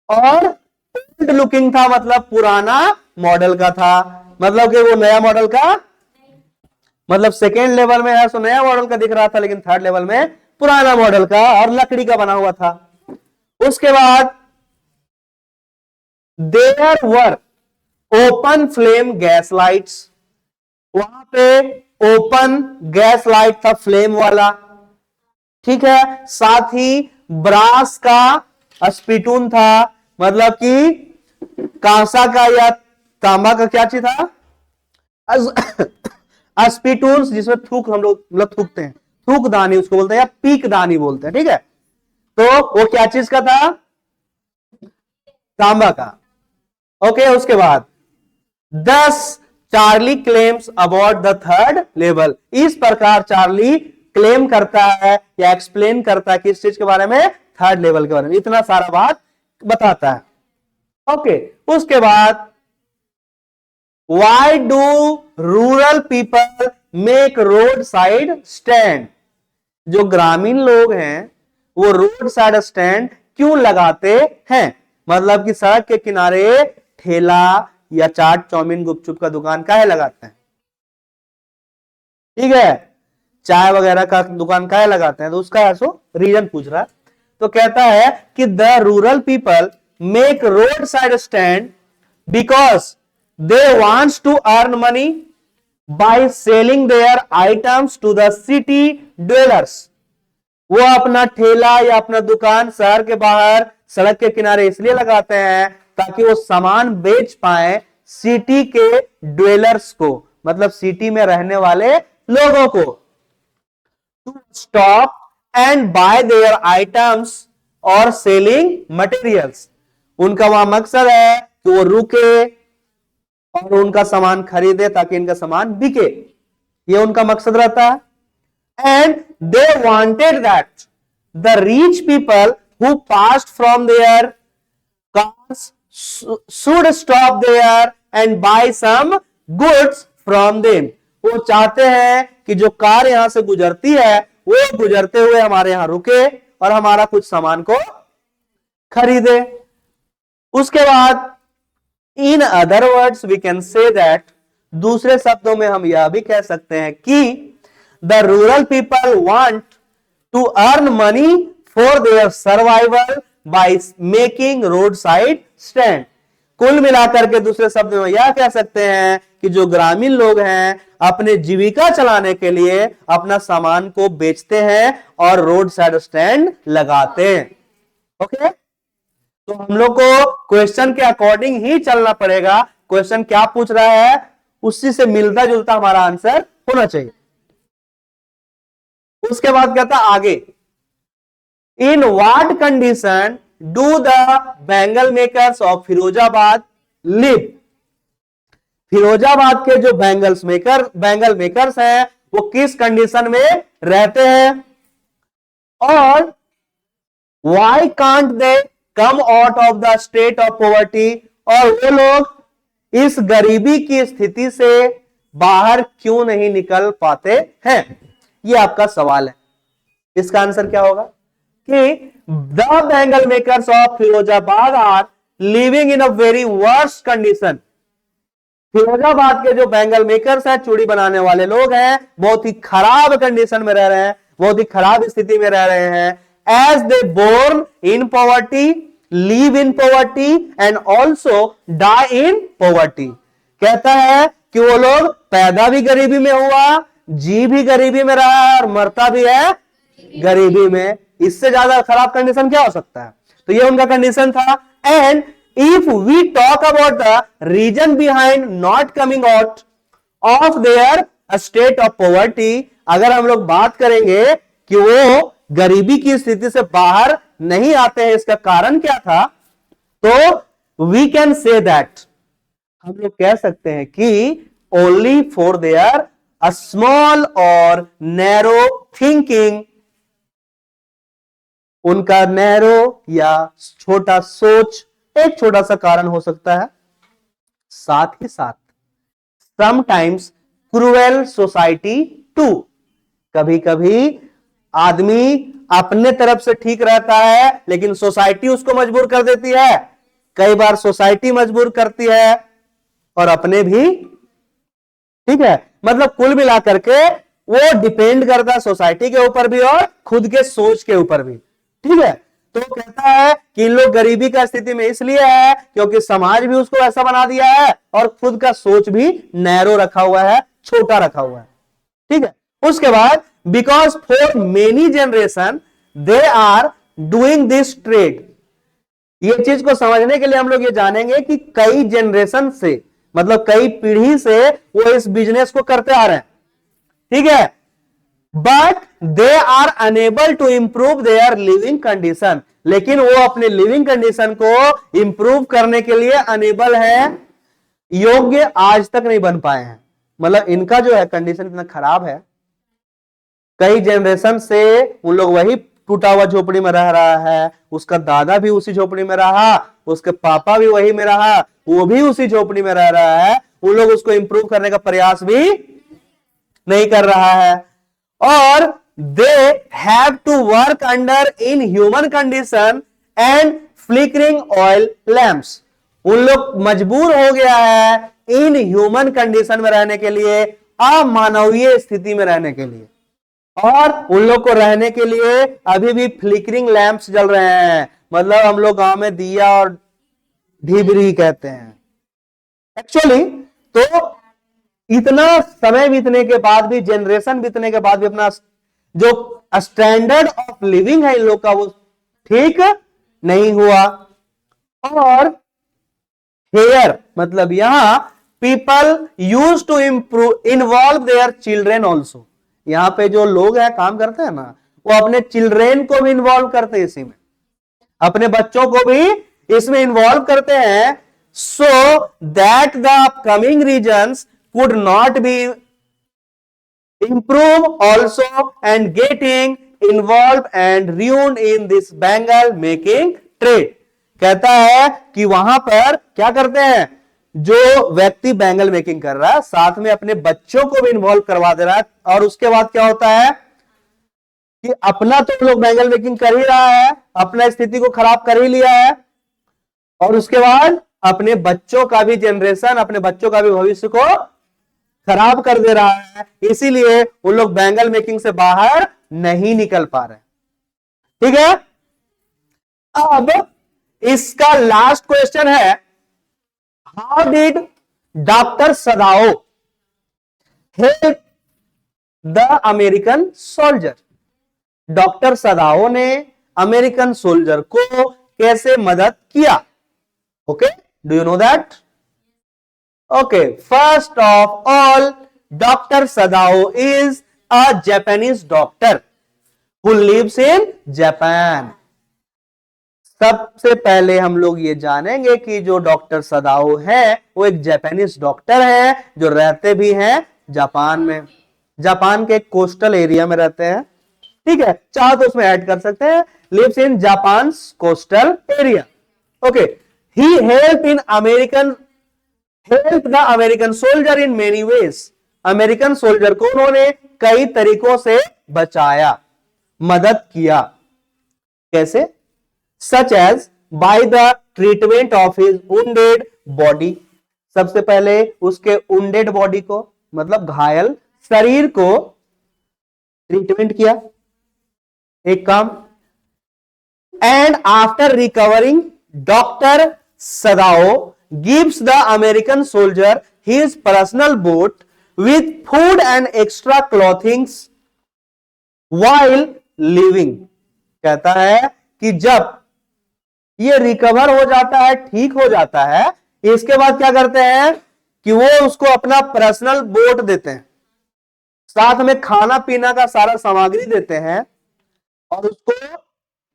और ओल्ड लुकिंग था, मतलब पुराना मॉडल का था, मतलब कि वो नया मॉडल का, मतलब सेकेंड लेवल में है सो नया मॉडल का दिख रहा था, लेकिन थर्ड लेवल में पुराना मॉडल का और लकड़ी का बना हुआ था। उसके बाद there were open flame gas lights, वहां पे ओपन गैस लाइट था फ्लेम वाला, ठीक है, साथ ही ब्रास का स्पिटून था, मतलब कि कांसा का या तांबा का क्या चीज था, स्पिटून, जिसमें थूक हम लोग मतलब थूकते हैं, थूकदानी उसको बोलते हैं या पीकदानी बोलते हैं, ठीक है, तो वो क्या चीज का था, तांबा का। ओके, उसके बाद 10 Charlie claims about the third level, इस प्रकार चार्ली क्लेम करता है या एक्सप्लेन करता है किस चीज के बारे में, थर्ड लेवल के बारे में, इतना सारा बात बताता है। ओके, उसके बाद why do rural people make road side stand, जो ग्रामीण लोग हैं वो रोड साइड स्टैंड क्यों लगाते हैं, मतलब कि सड़क के किनारे ठेला या चाट चाउमीन गुपचुप का दुकान काहे लगाते हैं, ठीक है, चाय वगैरह का दुकान काहे लगाते हैं, तो उसका ऐसो रीजन पूछ रहा है। तो कहता है कि the rural people make road side stand because they wants to earn money by selling their items to the city dwellers, वो अपना ठेला या अपना दुकान शहर के बाहर सड़क के किनारे इसलिए लगाते हैं ताकि वो सामान बेच पाए सिटी के ड्वेलर्स को, मतलब सिटी में रहने वाले लोगों को, to stop and buy their items और सेलिंग मटेरियल्स। उनका वहां मकसद है कि वो रुके और उनका सामान खरीदे ताकि इनका सामान बिके, ये उनका मकसद रहता है। And they wanted that the rich people who passed from their cars should stop there and buy some goods from them। वो चाहते हैं कि जो कार यहां से गुजरती है वो गुजरते हुए हमारे यहां रुके और हमारा कुछ सामान को खरीदे। उसके बाद in other words we can say that, दूसरे शब्दों में हम यह भी कह सकते हैं कि the rural people want to earn money for their survival by making roadside stand। कुल मिलाकर के दूसरे शब्द में यह कह सकते हैं कि जो ग्रामीण लोग हैं अपने जीविका चलाने के लिए अपना सामान को बेचते हैं और रोड साइड स्टैंड लगाते हैं। ओके, तो हम लोग को क्वेश्चन के अकॉर्डिंग ही चलना पड़ेगा। क्वेश्चन क्या पूछ रहा है उसी से मिलता जुलता हमारा आंसर होना चाहिए। उसके बाद कहता आगे, in what condition do the bangle makers of Firozabad live. Firozabad के जो बैंगल मेकर्स हैं वो किस कंडीशन में रहते हैं, और why can't they come out of the state of poverty, और वो लोग इस गरीबी की स्थिति से बाहर क्यों नहीं निकल पाते हैं। ये आपका सवाल है। इसका आंसर क्या होगा कि the bangle makers of Firozabad are living in a very worst condition. Firozabad के जो बैंगल मेकर्स हैं, चूड़ी बनाने वाले लोग हैं, बहुत ही खराब कंडीशन में रह रहे हैं, बहुत ही खराब स्थिति में रह रहे हैं। As they born in poverty, live in poverty and also die in poverty. कहता है कि वो लोग पैदा भी गरीबी में हुआ, जी भी गरीबी में रहा है और मरता भी है गरीबी में। इससे ज्यादा खराब कंडीशन क्या हो सकता है। तो ये उनका कंडीशन था। And if we talk about the reason behind not coming out of their state of poverty, अगर हम लोग बात करेंगे कि वो गरीबी की स्थिति से बाहर नहीं आते हैं, इसका कारण क्या था, तो वी कैन से दैट, हम लोग कह सकते हैं कि only for their a small or narrow thinking, उनका नैरो या छोटा सोच एक छोटा सा कारण हो सकता है। साथ ही साथ समटाइम्स क्रूएल सोसाइटी टू, कभी कभी आदमी अपने तरफ से ठीक रहता है लेकिन सोसाइटी उसको मजबूर कर देती है, कई बार सोसाइटी मजबूर करती है और अपने भी, ठीक है। मतलब कुल मिलाकर के वो डिपेंड करता है सोसाइटी के ऊपर भी और खुद के सोच के ऊपर भी, ठीक है। तो कहता है कि इन लोग गरीबी का स्थिति में इसलिए है क्योंकि समाज भी उसको ऐसा बना दिया है और खुद का सोच भी नैरो रखा हुआ है, छोटा रखा हुआ है, ठीक है। उसके बाद because for many generation they are doing this trade. ये चीज को समझने के लिए हम लोग ये जानेंगे कि कई जनरेशन से, मतलब कई पीढ़ी से वो इस बिजनेस को करते आ रहे हैं, ठीक है। But they are unable to improve their living condition, लेकिन वो अपने लिविंग कंडीशन को इंप्रूव करने के लिए अनेबल है, योग्य आज तक नहीं बन पाए हैं। मतलब इनका जो है कंडीशन इतना खराब है, कई जनरेशन से उन लोग वही टूटा हुआ झोपड़ी में रह रहा है, उसका दादा भी उसी झोपड़ी में रहा, उसके पापा भी वही में रहा, वो भी उसी झोपड़ी में रह रहा है, उन लोग उसको इंप्रूव करने का प्रयास भी नहीं कर रहा है। और they have to work under inhuman condition and flickering oil lamps. उन लोग मजबूर हो गया है इन ह्यूमन कंडीशन में रहने के लिए, अमानवीय स्थिति में रहने के लिए, और उन लोग को रहने के लिए अभी भी फ्लिकरिंग लैंप्स जल रहे हैं। मतलब हम लोग गांव में दिया और ढिबरी कहते हैं एक्चुअली। तो इतना समय बीतने के बाद भी, जनरेशन बीतने के बाद भी अपना जो स्टैंडर्ड ऑफ लिविंग है इन लोग का वो ठीक नहीं हुआ। और हेयर मतलब यहां people use to improve involve their children also, यहां पे जो लोग हैं काम करते हैं ना वो अपने चिल्ड्रेन को भी इन्वॉल्व करते हैं इसी में, अपने बच्चों को भी इसमें इन्वॉल्व करते हैं, so that the upcoming reasons could not be improve also and getting involved and ruined in this bangle making trade। कहता है कि वहां पर क्या करते हैं, जो व्यक्ति बैंगल मेकिंग कर रहा है साथ में अपने बच्चों को भी इन्वॉल्व करवा दे रहा है, और उसके बाद क्या होता है कि अपना तो लोग बैंगल मेकिंग कर ही रहा है, अपना स्थिति को खराब कर ही लिया है, और उसके बाद अपने बच्चों का भी जनरेशन, अपने बच्चों का भी भविष्य को खराब कर दे रहा है, इसीलिए वो लोग बैंगल मेकिंग से बाहर नहीं निकल पा रहे। ठीक है, अब इसका लास्ट क्वेश्चन है, how did doctor Sadao help the American soldier, doctor सदाओ ने अमेरिकन सोल्जर को कैसे मदद किया। Okay, do you know that? Okay, first of all, Dr. Sadao is a Japanese doctor who lives in Japan। सबसे पहले हम लोग ये जानेंगे कि जो डॉक्टर सदाओ है वो एक जापानीज डॉक्टर है जो रहते भी हैं जापान में, जापान के कोस्टल एरिया में रहते हैं। ठीक है, चाहो तो उसमें ऐड कर सकते हैं, lives in Japan coastal area. Okay, he help in American help the American soldier in many ways, American soldier को उन्होंने कई तरीकों से बचाया, मदद किया। कैसे? Such as by the treatment of his wounded body, सबसे पहले उसके वुंडेड बॉडी को मतलब घायल शरीर को ट्रीटमेंट किया, एक काम। And after recovering doctor Sadao gives the American soldier his personal boat with food and extra clothing while living। कहता है कि जब ये रिकवर हो जाता है, ठीक हो जाता है, इसके बाद क्या करते हैं कि वो उसको अपना पर्सनल बोट देते हैं, साथ में खाना पीना का सारा सामग्री देते हैं, और उसको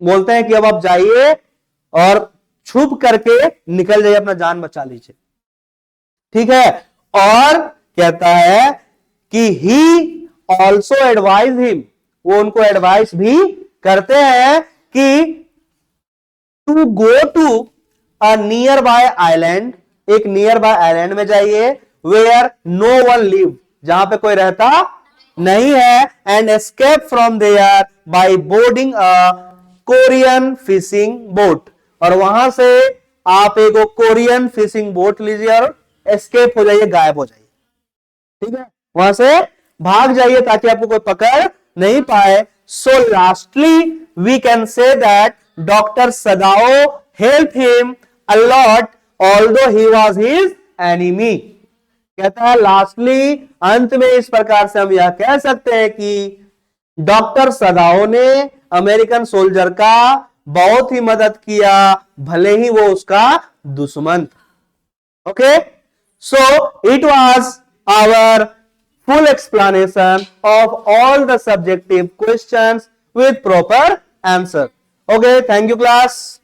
बोलते हैं कि अब आप जाइए और छुप करके निकल जाइए, अपना जान बचा लीजिए। ठीक है, और कहता है कि ही ऑल्सो एडवाइज हिम, वो उनको एडवाइस भी करते हैं कि to go to a nearby island, एक नियर बाय आइलैंड में जाइए, वेयर नो वन लिव, जहां पे कोई रहता नहीं है, and escape from there by boarding a Korean fishing boat, और वहां से आप एक कोरियन फिशिंग बोट लीजिए और एस्केप हो जाइए, गायब हो जाइए। ठीक है, वहां से भाग जाइए ताकि आपको कोई पकड़ नहीं पाए। So lastly we can say that doctor Sadao help him a lot although he was his enemy. कहता है लास्टली, अंत में इस प्रकार से हम यह कह सकते हैं कि डॉक्टर सदाओ ने अमेरिकन सोल्जर का बहुत ही मदद किया, भले ही वो उसका दुश्मन था। Okay, so it was our full explanation of all the subjective questions with proper answer. Okay, thank you class.